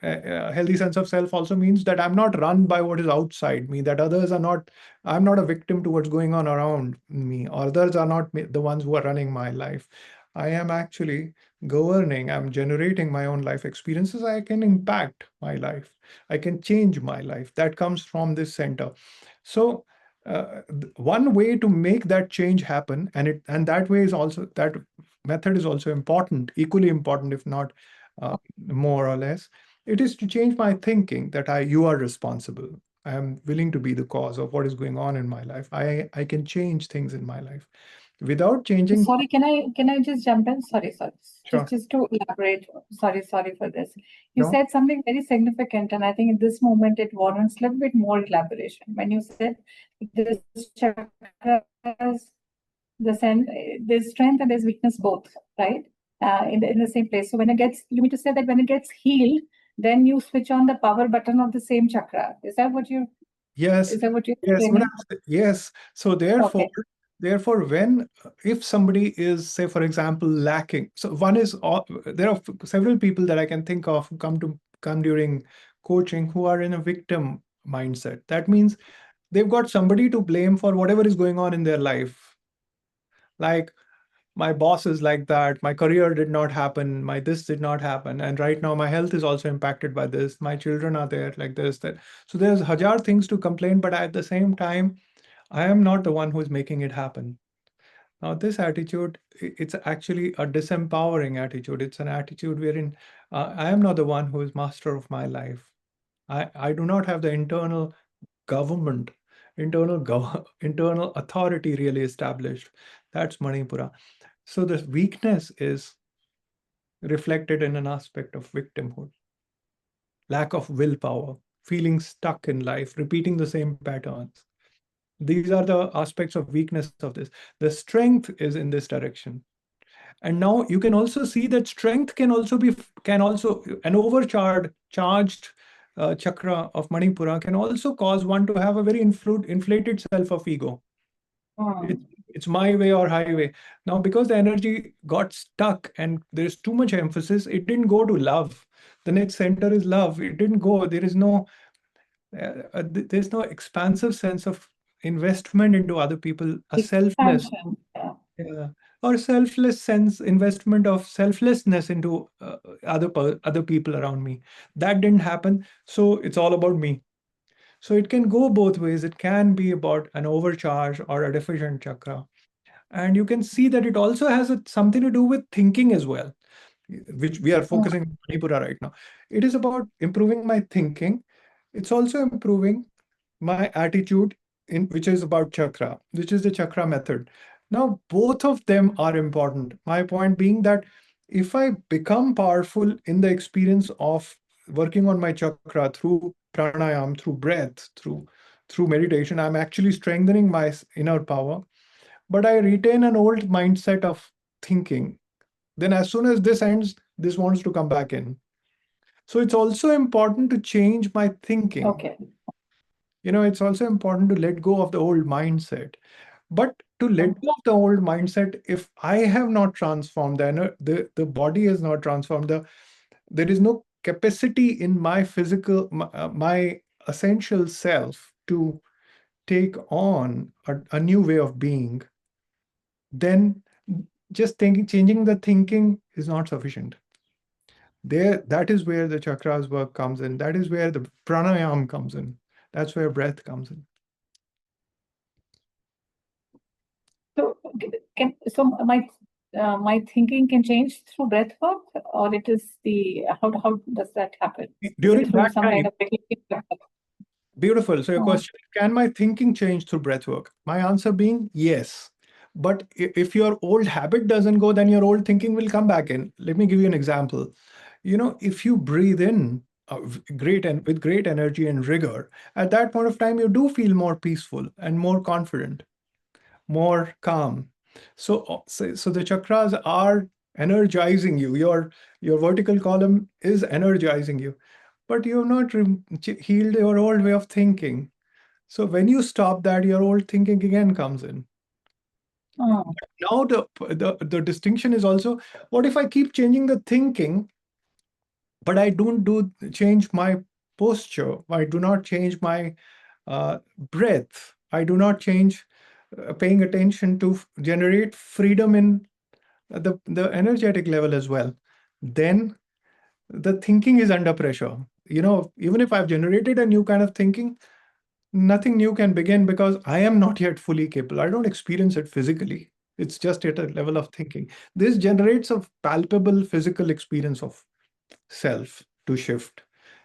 A healthy sense of self also means that I'm not run by what is outside me, that others are not, I'm not a victim to what's going on around me, or others are not the ones who are running my life. I am actually governing, I'm generating my own life experiences. I can impact my life. I can change my life. That comes from this center. So one way to make that change happen, and that way is also, that method is also important, equally important, if not more or less. It is to change my thinking that you are responsible. I am willing to be the cause of what is going on in my life. I can change things in my life without changing. Sorry, can I just jump in? Sorry. Sure. Just to elaborate. Sorry for this. You No. said something very significant, and I think in this moment it warrants a little bit more elaboration. When you said this chakra has there's strength and there's weakness both, right? In the same place. So when it gets, you mean to say that when it gets healed, then you switch on the power button of the same chakra. Is that what you? Yes. Is that what you're Yes. explaining? Yes. So Okay. therefore, when, if somebody is, say, for example, lacking. So one is, there are several people that I can think of who come during coaching who are in a victim mindset. That means they've got somebody to blame for whatever is going on in their life. Like, my boss is like that, my career did not happen, my this did not happen, and right now my health is also impacted by this, my children are there like this, that. So there's hajar things to complain, but at the same time, I am not the one who is making it happen. Now this attitude, it's actually a disempowering attitude. It's an attitude wherein I am not the one who is master of my life. I do not have the internal government, internal authority really established. That's Manipura. So the weakness is reflected in an aspect of victimhood, lack of willpower, feeling stuck in life, repeating the same patterns. These are the aspects of weakness of this. The strength is in this direction. And now you can also see that strength can also, an charged chakra of Manipura can also cause one to have a very inflated self of ego. Hmm. It's my way or highway. Now, because the energy got stuck and there's too much emphasis, it didn't go to love. The next center is love. It didn't go. There's no expansive sense of investment into other people, a selfless, Expansion. Yeah. yeah, or selfless sense, investment of selflessness into other people around me. That didn't happen. So it's all about me. So it can go both ways. It can be about an overcharge or a deficient chakra. And you can see that it also has something to do with thinking as well, which we are Hmm. focusing on Manipura right now. It is about improving my thinking. It's also improving my attitude, which is about chakra, which is the chakra method. Now, both of them are important. My point being that if I become powerful in the experience of working on my chakra through pranayam, through breath, through meditation, I'm actually strengthening my inner power, but I retain an old mindset of thinking. Then, as soon as this ends, this wants to come back in. So, it's also important to change my thinking. Okay. It's also important to let go of the old mindset. But to let go of the old mindset, if I have not transformed, the body is not transformed, there is no capacity in my physical, my essential self to take on a new way of being, then just changing the thinking is not sufficient. That is where the chakras work comes in. That is where the pranayam comes in. That's where breath comes in. So my thinking can change through breath work, or it is the how does that happen? Is it During through that some kind time, of technique? beautiful. So your Oh, question, can my thinking change through breath work? My answer being yes. But if your old habit doesn't go, then your old thinking will come back in. Let me give you an example. If you breathe in with great energy and rigor, at that point of time, you do feel more peaceful and more confident, more calm. So the chakras are energizing you. Your vertical column is energizing you, but you have not healed your old way of thinking. So when you stop that, your old thinking again comes in. oh, Now the distinction is also, what if I keep changing the thinking, but I don't do change my posture. I do not change my breath. I do not change paying attention to generate freedom in the energetic level as well. Then the thinking is under pressure. Even if I've generated a new kind of thinking, nothing new can begin because I am not yet fully capable. I don't experience it physically. It's just at a level of thinking. This generates a palpable physical experience of self to shift.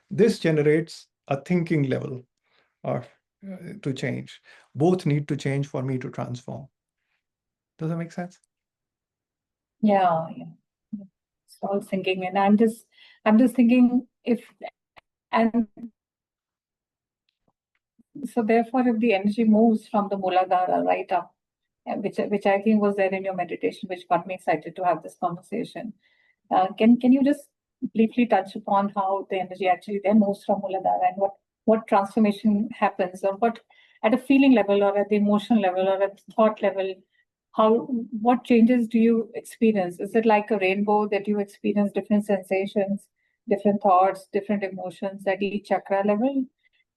This generates a thinking level or to change. Both need to change for me to transform. Does that make sense? Yeah, yeah. It's all sinking in. I'm just thinking if, and so therefore, if the energy moves from the Mooladhara right up, which I think was there in your meditation, which got me excited to have this conversation. Can you just briefly touch upon how the energy actually then moves from Mooladhara and what transformation happens, or what at a feeling level, or at the emotional level, or at the thought level, what changes do you experience? Is it like a rainbow that you experience different sensations, different thoughts, different emotions at each chakra level?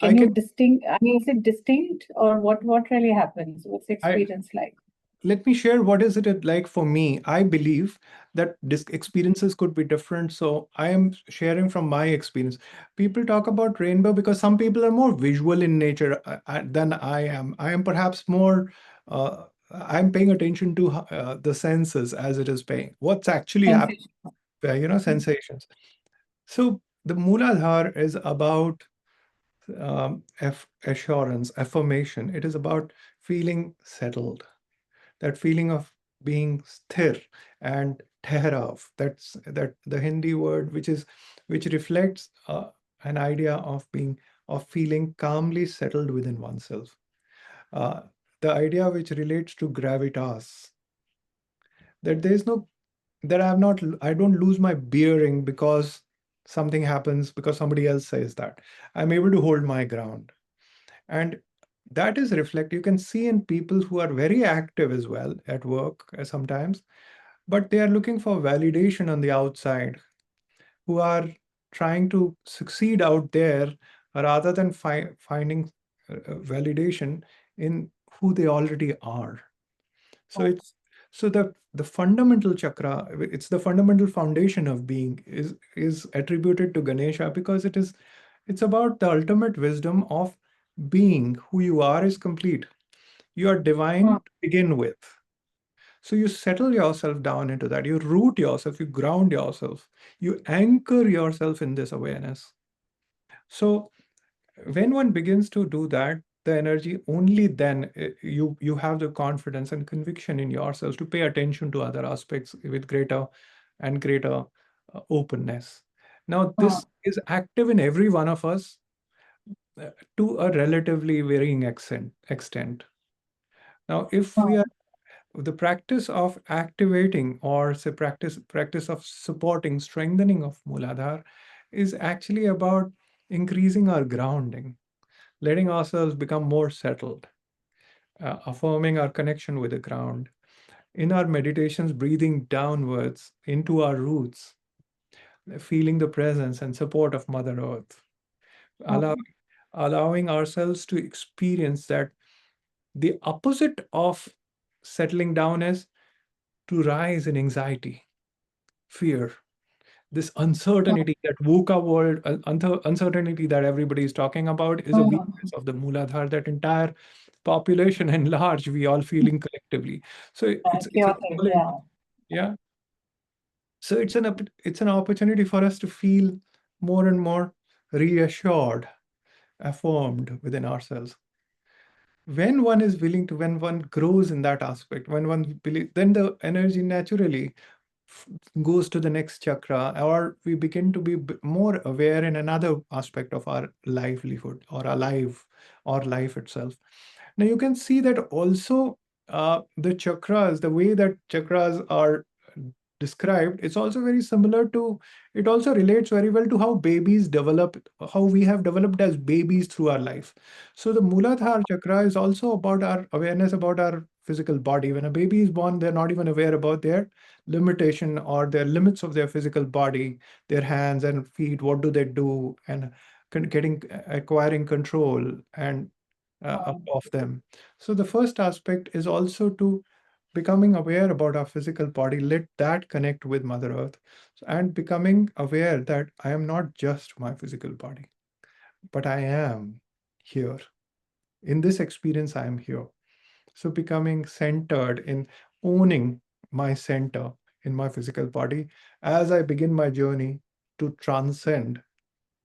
I Can you can distinct? I mean, is it distinct, or what really happens? What's the I experience like? let me share what is it like for me. I believe that experiences could be different, so I am sharing from my experience. People talk about rainbow because some people are more visual in nature than I am perhaps more I'm paying attention to the senses as it is paying what's actually happening, Sensation. sensations. So the Mooladhar is about assurance, affirmation. It is about feeling settled, that feeling of being sthir and ठहराव. That's the Hindi word which reflects an idea of feeling calmly settled within oneself. Uh, the idea which relates to gravitas, that there is no that I don't lose my bearing because something happens, because somebody else says that. I'm able to hold my ground. And that is reflect you can see in people who are very active as well at work sometimes, but they are looking for validation on the outside, who are trying to succeed out there rather than finding validation in who they already are. So it's so the fundamental chakra, it's the fundamental foundation of being, is attributed to Ganesha because it's about the ultimate wisdom of being. Who you are is complete. You are divine Mm, to begin with. So you settle yourself down into that. You root yourself, you ground yourself, you anchor yourself in this awareness. So when one begins to do that, the energy, only then you have the confidence and conviction in yourself to pay attention to other aspects with greater and greater openness. Now, mm, this is active in every one of us to a relatively varying extent. Now, if we are mm, the practice of activating, or say practice of supporting, strengthening of Mooladhar is actually about increasing our grounding, letting ourselves become more settled, affirming our connection with the ground. In our meditations, breathing downwards into our roots, feeling the presence and support of Mother Earth, allow, mm, allowing ourselves to experience that the opposite of settling down is to rise in anxiety, fear, this mm, uncertainty, that VUCA world, uncertainty that everybody is talking about is a weakness mm. of the Mooladhar, that entire population and large, we all feeling collectively. So it's a Chaotic, turbulent, yeah. yeah. So it's an opportunity for us to feel more and more reassured, affirmed within ourselves. When one is willing to, when one grows in that aspect, when one believe, then the energy naturally f- goes to the next chakra, or we begin to be more aware in another aspect of our livelihood or our life or life itself. Now you can see that also the chakras, the way that chakras are described, it's also very similar to, it also relates very well to how babies develop, how we have developed as babies through our life. So the Mooladhara chakra is also about our awareness about our physical body. When a baby is born, they're not even aware about their limitation or their limits of their physical body, their hands and feet, what do they do, and acquiring control and of them. So the first aspect is also to becoming aware about our physical body, let that connect with Mother Earth, and becoming aware that I am not just my physical body, but I am here. In this experience, I am here. So becoming centered in owning my center in my physical body as I begin my journey to transcend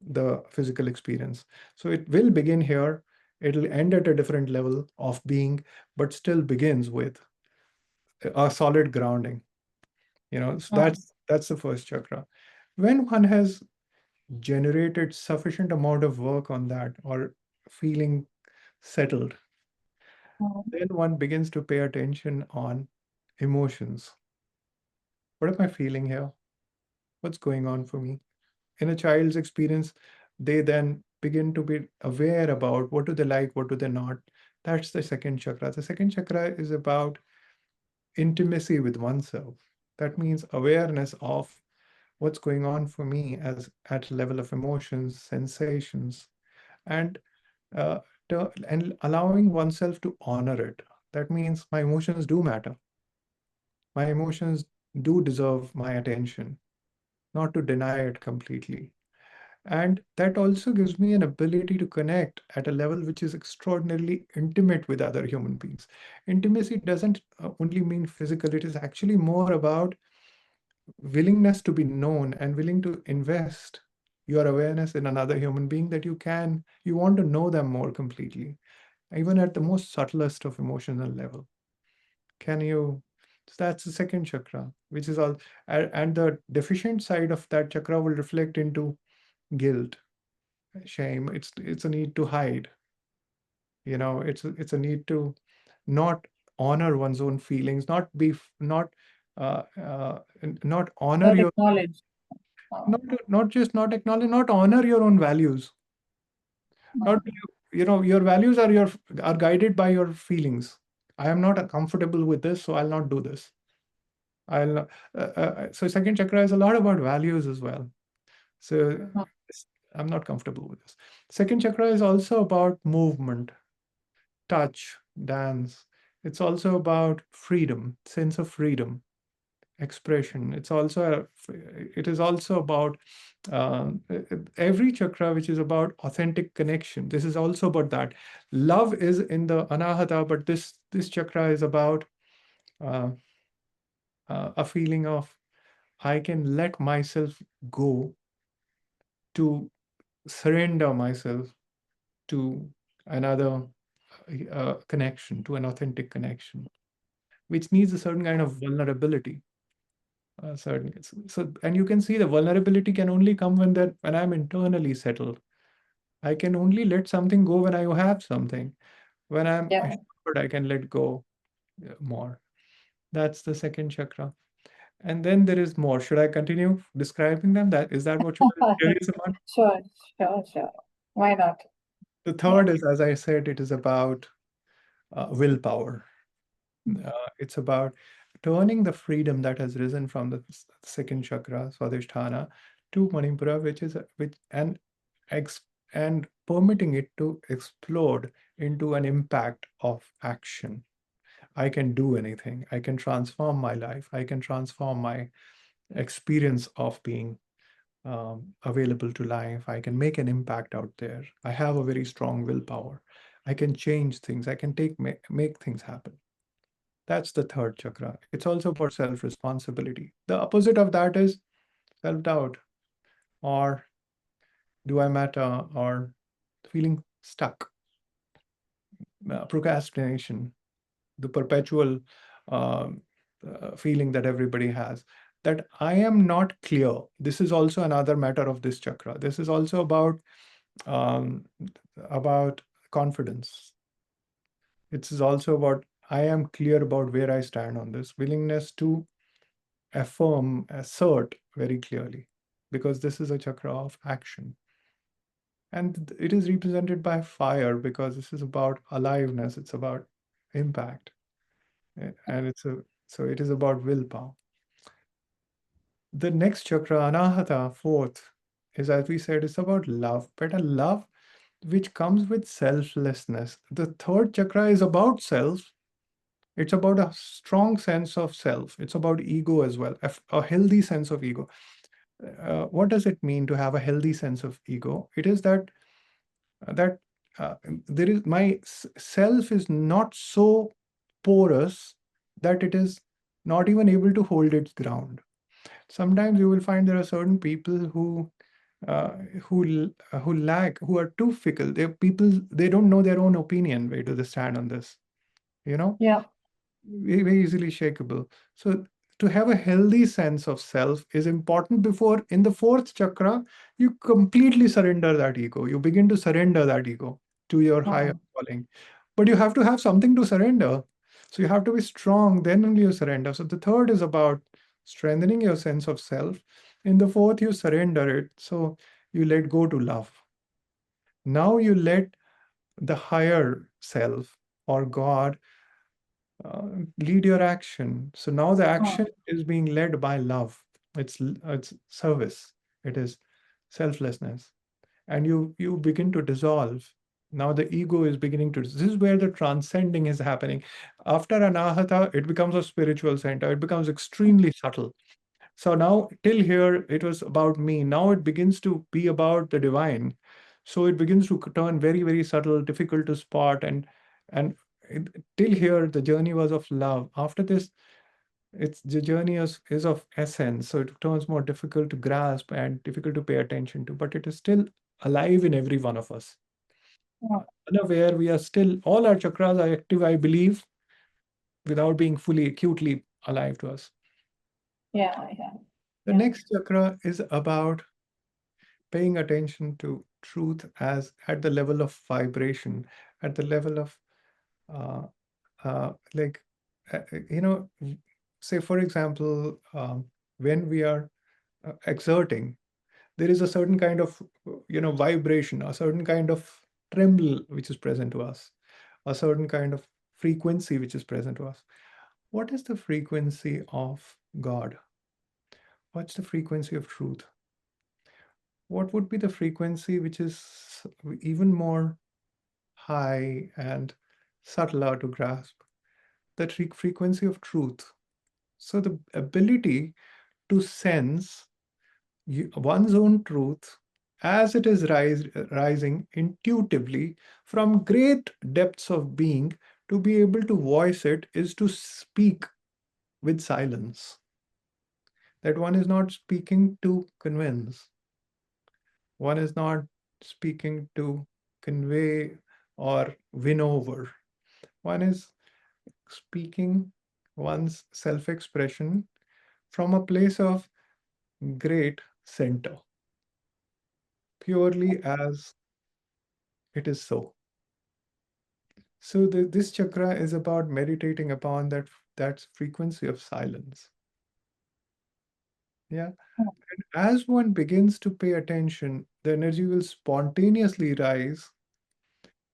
the physical experience. So it will begin here. It'll end at a different level of being, but still begins with a solid grounding. So that's the first chakra. When one has generated sufficient amount of work on that or feeling settled, then one begins to pay attention on emotions. What am I feeling here? What's going on for me? In a child's experience, they then begin to be aware about what do they like, what do they not. That's the second chakra. The second chakra is about intimacy with oneself. That means awareness of what's going on for me as at a level of emotions, sensations, and uh, and allowing oneself to honor it. That means my emotions do matter. My emotions do deserve my attention, not to deny it completely. And that also gives me an ability to connect at a level which is extraordinarily intimate with other human beings. Intimacy doesn't only mean physical, it is actually more about willingness to be known and willing to invest your awareness in another human being that you want to know them more completely, even at the most subtlest of emotional level. Can you? So that's the second chakra, which is all, and the deficient side of that chakra will reflect into guilt, shame. It's a need to hide. It's a need to not honor one's own feelings, not not honor Not your acknowledge. not just not acknowledge, not honor your own values. Not your values are guided by your feelings. I am not comfortable with this, so I'll not do this. So second chakra is a lot about values as well. So I'm not comfortable with this. Second chakra is also about movement, touch, dance. It's also about freedom, sense of freedom, expression. It is also about every chakra, which is about authentic connection. This is also about that. Love is in the anahata, but this chakra is about uh, a feeling of I can let myself go, to surrender myself to another connection, to an authentic connection, which needs a certain kind of vulnerability. And you can see the vulnerability can only come when I'm internally settled. I can only let something go when I have something. When I'm Yeah. assured, I can let go more. That's the second chakra. And then there is more. Should I continue describing them? That what you were curious about? Sure, sure. Why not? The Yeah. third is, as I said, it is about willpower. It's about turning the freedom that has risen from the second chakra, Swadhisthana, to Manipura, ex, and permitting it to explode into an impact of action. I can do anything. I can transform my life. I can transform my experience of being available to life. I can make an impact out there. I have a very strong willpower. I can change things. I can make things happen. That's the third chakra. It's also about self-responsibility. The opposite of that is self-doubt, or do I matter, or feeling stuck, procrastination, the perpetual feeling that everybody has, that I am not clear. This is also another matter of this chakra. This is also um, about confidence. It is also about I am clear about where I stand on this, willingness to assert very clearly, because this is a chakra of action. And it is represented by fire because this is about aliveness, it's about impact. And it is about willpower. The next chakra, Anahata, fourth, is, as we said, it's about love, but a love which comes with selflessness. The third chakra is about self. It's about a strong sense of self. It's about ego as well, a healthy sense of ego. What does it mean to have a healthy sense of ego? It is that uh, there is my self is not so porous that it is not even able to hold its ground. Sometimes you will find there are certain people uh, who are too fickle. They're people, they don't know their own opinion. Where do they stand on this? You know, Yeah. very, very easily shakable. So to have a healthy sense of self is important. Before, in the fourth chakra, you completely surrender that ego. You begin to surrender that ego to your higher Mm. calling. But you have to have something to surrender. So you have to be strong, then only you surrender. So the third is about strengthening your sense of self. In the fourth, you surrender it. So you let go to love. Now you let the higher self or God lead your action. So now the action Mm. is being led by love. It's service. It is selflessness, and you begin to dissolve. Now the ego is beginning to. This is where the transcending is happening. After anahata, it becomes a spiritual center. It becomes extremely subtle. So now, till here, it was about me. Now it begins to be about the divine. So it begins to turn very, very subtle, difficult to spot, and till here, the journey was of love. After this, it's the journey is of essence. So it turns more difficult to grasp and difficult to pay attention to, but it is still alive in every one of us. Mm. Unaware, we are still, all our chakras are active, I believe, without being fully acutely alive to us. Yeah. Yeah. The Yeah. next chakra is about paying attention to truth as at the level of vibration, at the level of uh, like you know, say for example, when we are exerting, there is a certain kind of vibration, a certain kind of tremble which is present to us, a certain kind of frequency which is present to us. What is the frequency of God? What's the frequency of truth? What would be the frequency which is even more high and subtler to grasp? The frequency of truth. So the ability to sense one's own truth as it is rising intuitively from great depths of being, to be able to voice it is to speak with silence. That one is not speaking to convince, one is not speaking to convey or win over. One is speaking one's self expression from a place of great center, purely as it is so. So, this chakra is about meditating upon that frequency of silence. Yeah. Mm. As one begins to pay attention, the energy will spontaneously rise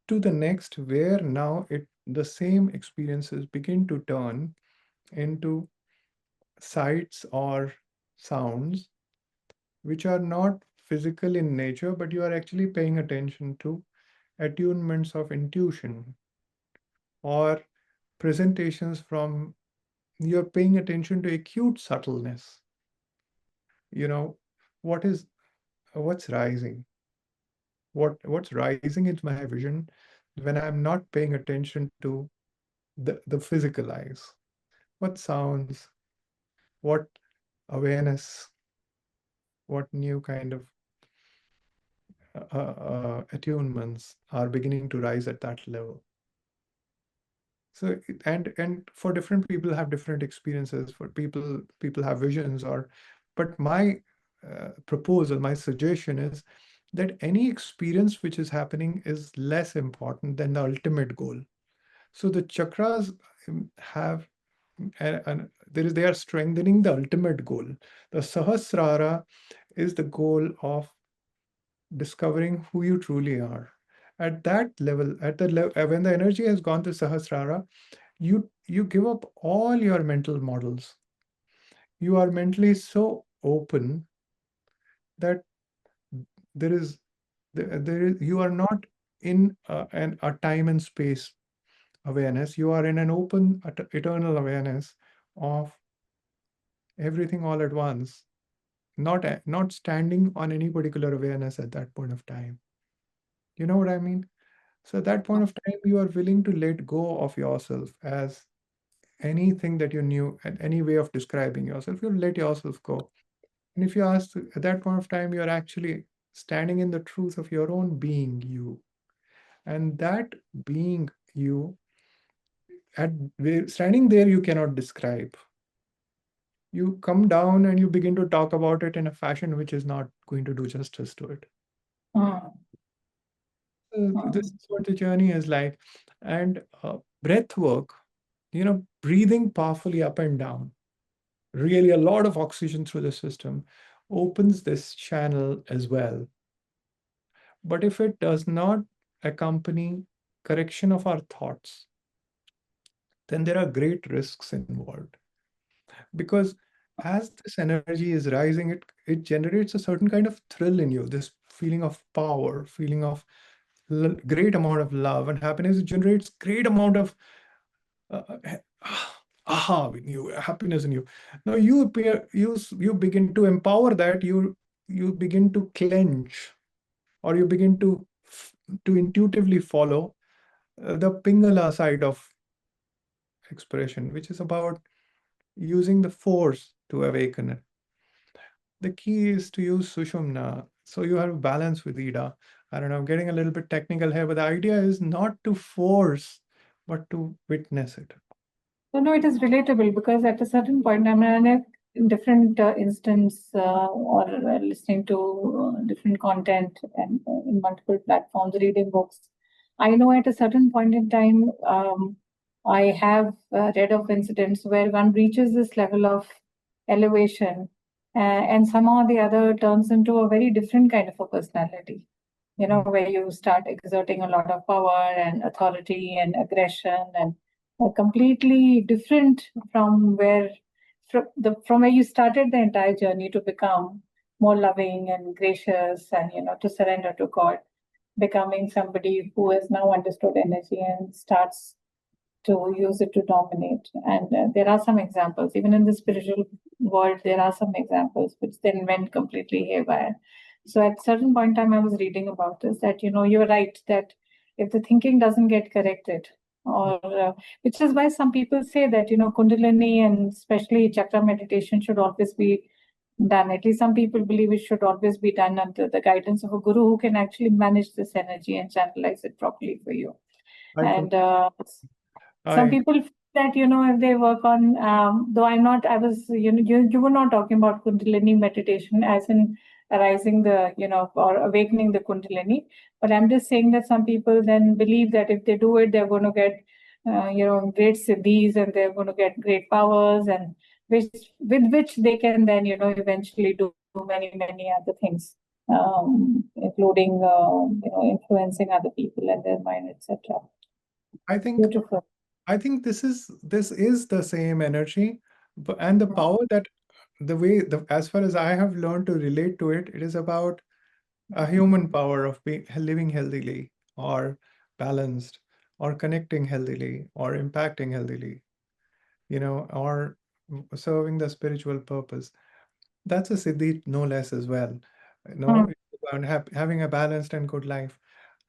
to the next, where now the same experiences begin to turn into sights or sounds which are not physical in nature, but you are actually paying attention to attunements of intuition or presentations from, you're paying attention to acute subtleness. You know, what is what's rising? What's rising is my vision when I'm not paying attention to the physical eyes. What sounds, what awareness, what new kind of attunements are beginning to rise at that level. So and for different people have different experiences. For people have visions, or but my proposal, my suggestion is that any experience which is happening is less important than the ultimate goal. So the chakras have and they are strengthening the ultimate goal. The Sahasrara is the goal of discovering who you truly are. At that level, when the energy has gone to Sahasrara, you give up all your mental models. You are mentally so open that there is there is you are not in a time and space awareness. You are in an open eternal awareness of everything all at once, not standing on any particular awareness at that point of time. You know what I mean? So at that point of time, you are willing to let go of yourself as anything that you knew, and any way of describing yourself. You let yourself go. And if you ask, at that point of time, you're actually standing in the truth of your own being you. And that being you, standing there, you cannot describe. You come down and you begin to talk about it in a fashion which is not going to do justice to it. Mm. This Mm. is what the journey is like. And breath work, breathing powerfully up and down, really a lot of oxygen through the system, opens this channel as well. But if it does not accompany correction of our thoughts, then there are great risks involved. Because as this energy is rising, it generates a certain kind of thrill in you, this feeling of power, feeling of great amount of love and happiness. It generates great amount of aha in you, happiness in you. Now you begin to empower that. You begin to clench, or you begin to intuitively follow the Pingala side of expression, which is about using the force to awaken it. The key is to use Sushumna. So you have balance with Ida. I don't know, I'm getting a little bit technical here, but the idea is not to force, but to witness it. So no, it is relatable because at a certain point, I mean, in different instance or listening to different content and in multiple platforms, reading books, I know at a certain point in time, I have read of incidents where one reaches this level of elevation, and somehow or the other turns into a very different kind of a personality. Where you start exerting a lot of power and authority and aggression and completely different from where you started the entire journey to become more loving and gracious and to surrender to God, becoming somebody who has now understood energy and starts to use it to dominate. And there are some examples, even in the spiritual world, there are some examples which then went completely haywire. So at certain point in time, I was reading about this that, you're right, that if the thinking doesn't get corrected, or which is why some people say that, Kundalini and especially chakra meditation should always be done. At least some people believe it should always be done under the guidance of a guru who can actually manage this energy and channelize it properly for you. I, com- And some I people feel that, if they work on, though I'm not, I was, you were not talking about Kundalini meditation as in arising the, or awakening the Kundalini. But I'm just saying that some people then believe that if they do it, they're going to get, great siddhis and they're going to get great powers, and with which they can then, eventually do many, many other things, including, influencing other people and their mind, etc. I think Beautiful. this is the same energy, and the power that the way the as far as I have learned to relate to it, it is about a human power of living healthily, or balanced, or connecting healthily, or impacting healthily, or serving the spiritual purpose. That's a siddhi, no less, as well. Mm. It's about having a balanced and good life.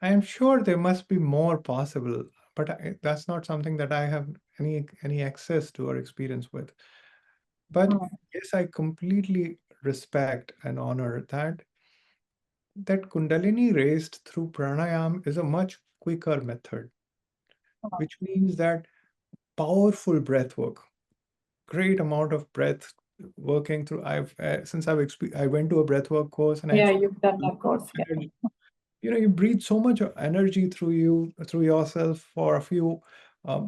I am sure there must be more possible, but that's not something that I have any access to or experience with. But Mm. yes, I completely respect and honor that Kundalini raised through pranayam is a much quicker method, which means that powerful breath work, great amount of breath working through. I went to a breath work course, and I Yeah, saw you've done that course. Yeah. energy. You breathe so much energy through yourself for a few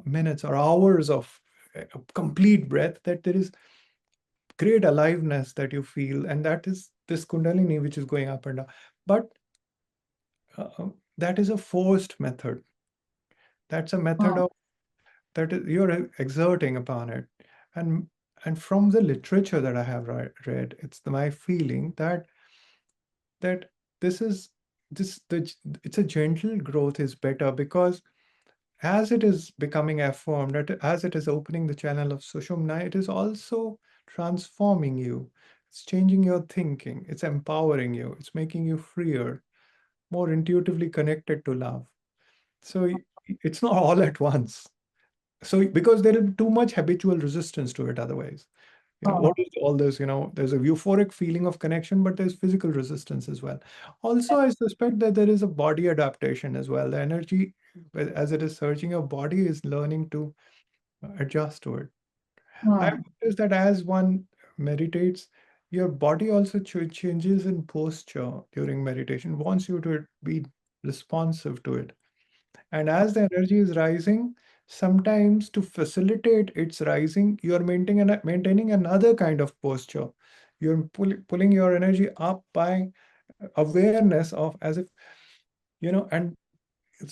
minutes or hours of complete breath, that there is great aliveness that you feel, and that is this kundalini which is going up and down. But that is a forced method. That's a method Mm. of you're exerting upon it. And from the literature that I have read, it's my feeling that that this is this the it's a gentle growth is better, because as it is becoming affirmed, as it is opening the channel of Sushumna, it is also transforming you. It's changing your thinking. It's empowering you. It's making you freer, more intuitively connected to love. So it's not all at once. So because there is too much habitual resistance to it otherwise. What is all this? There's a euphoric feeling of connection, but there's physical resistance as well. Also, I suspect that there is a body adaptation as well. The energy, as it is surging, your body is learning to adjust to it. I've noticed that as one meditates, your body also changes in posture during meditation, wants you to be responsive to it. And as the energy is rising, sometimes to facilitate its rising, you're maintaining another kind of posture. You're pulling your energy up by awareness of, as if, and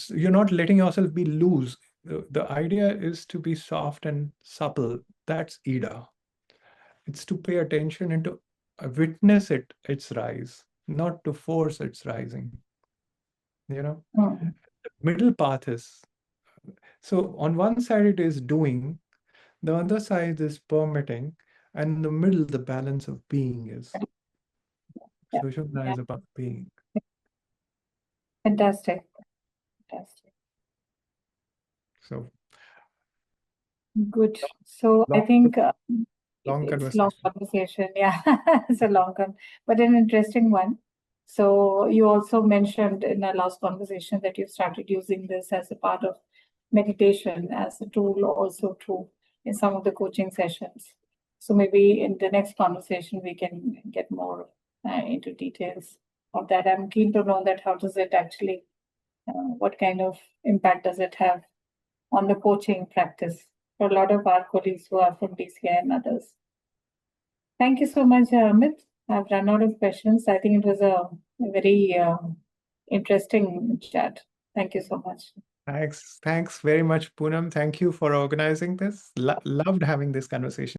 you're not letting yourself be loose. The idea is to be soft and supple. That's Ida. It's to pay attention and to witness its rise, not to force its rising. The middle path is, so on one side it is doing, the other side is permitting, and in the middle the balance of being is. Yeah. Sushumna is about being. Fantastic. Fantastic. So Good. So I think long it's long conversation. conversation. Yeah, it's a long one, but an interesting one. So you also mentioned in our last conversation that you started using this as a part of meditation, as a tool also too in some of the coaching sessions. So maybe in the next conversation we can get more into details of that. I'm keen to know that how does it actually, what kind of impact does it have on the coaching practice for a lot of our colleagues who are from DCI and others. Thank you so much, Amit. I've run out of questions. I think it was a very interesting chat. Thank you so much. Thanks very much, Poonam. Thank you for organizing this. Loved having this conversation.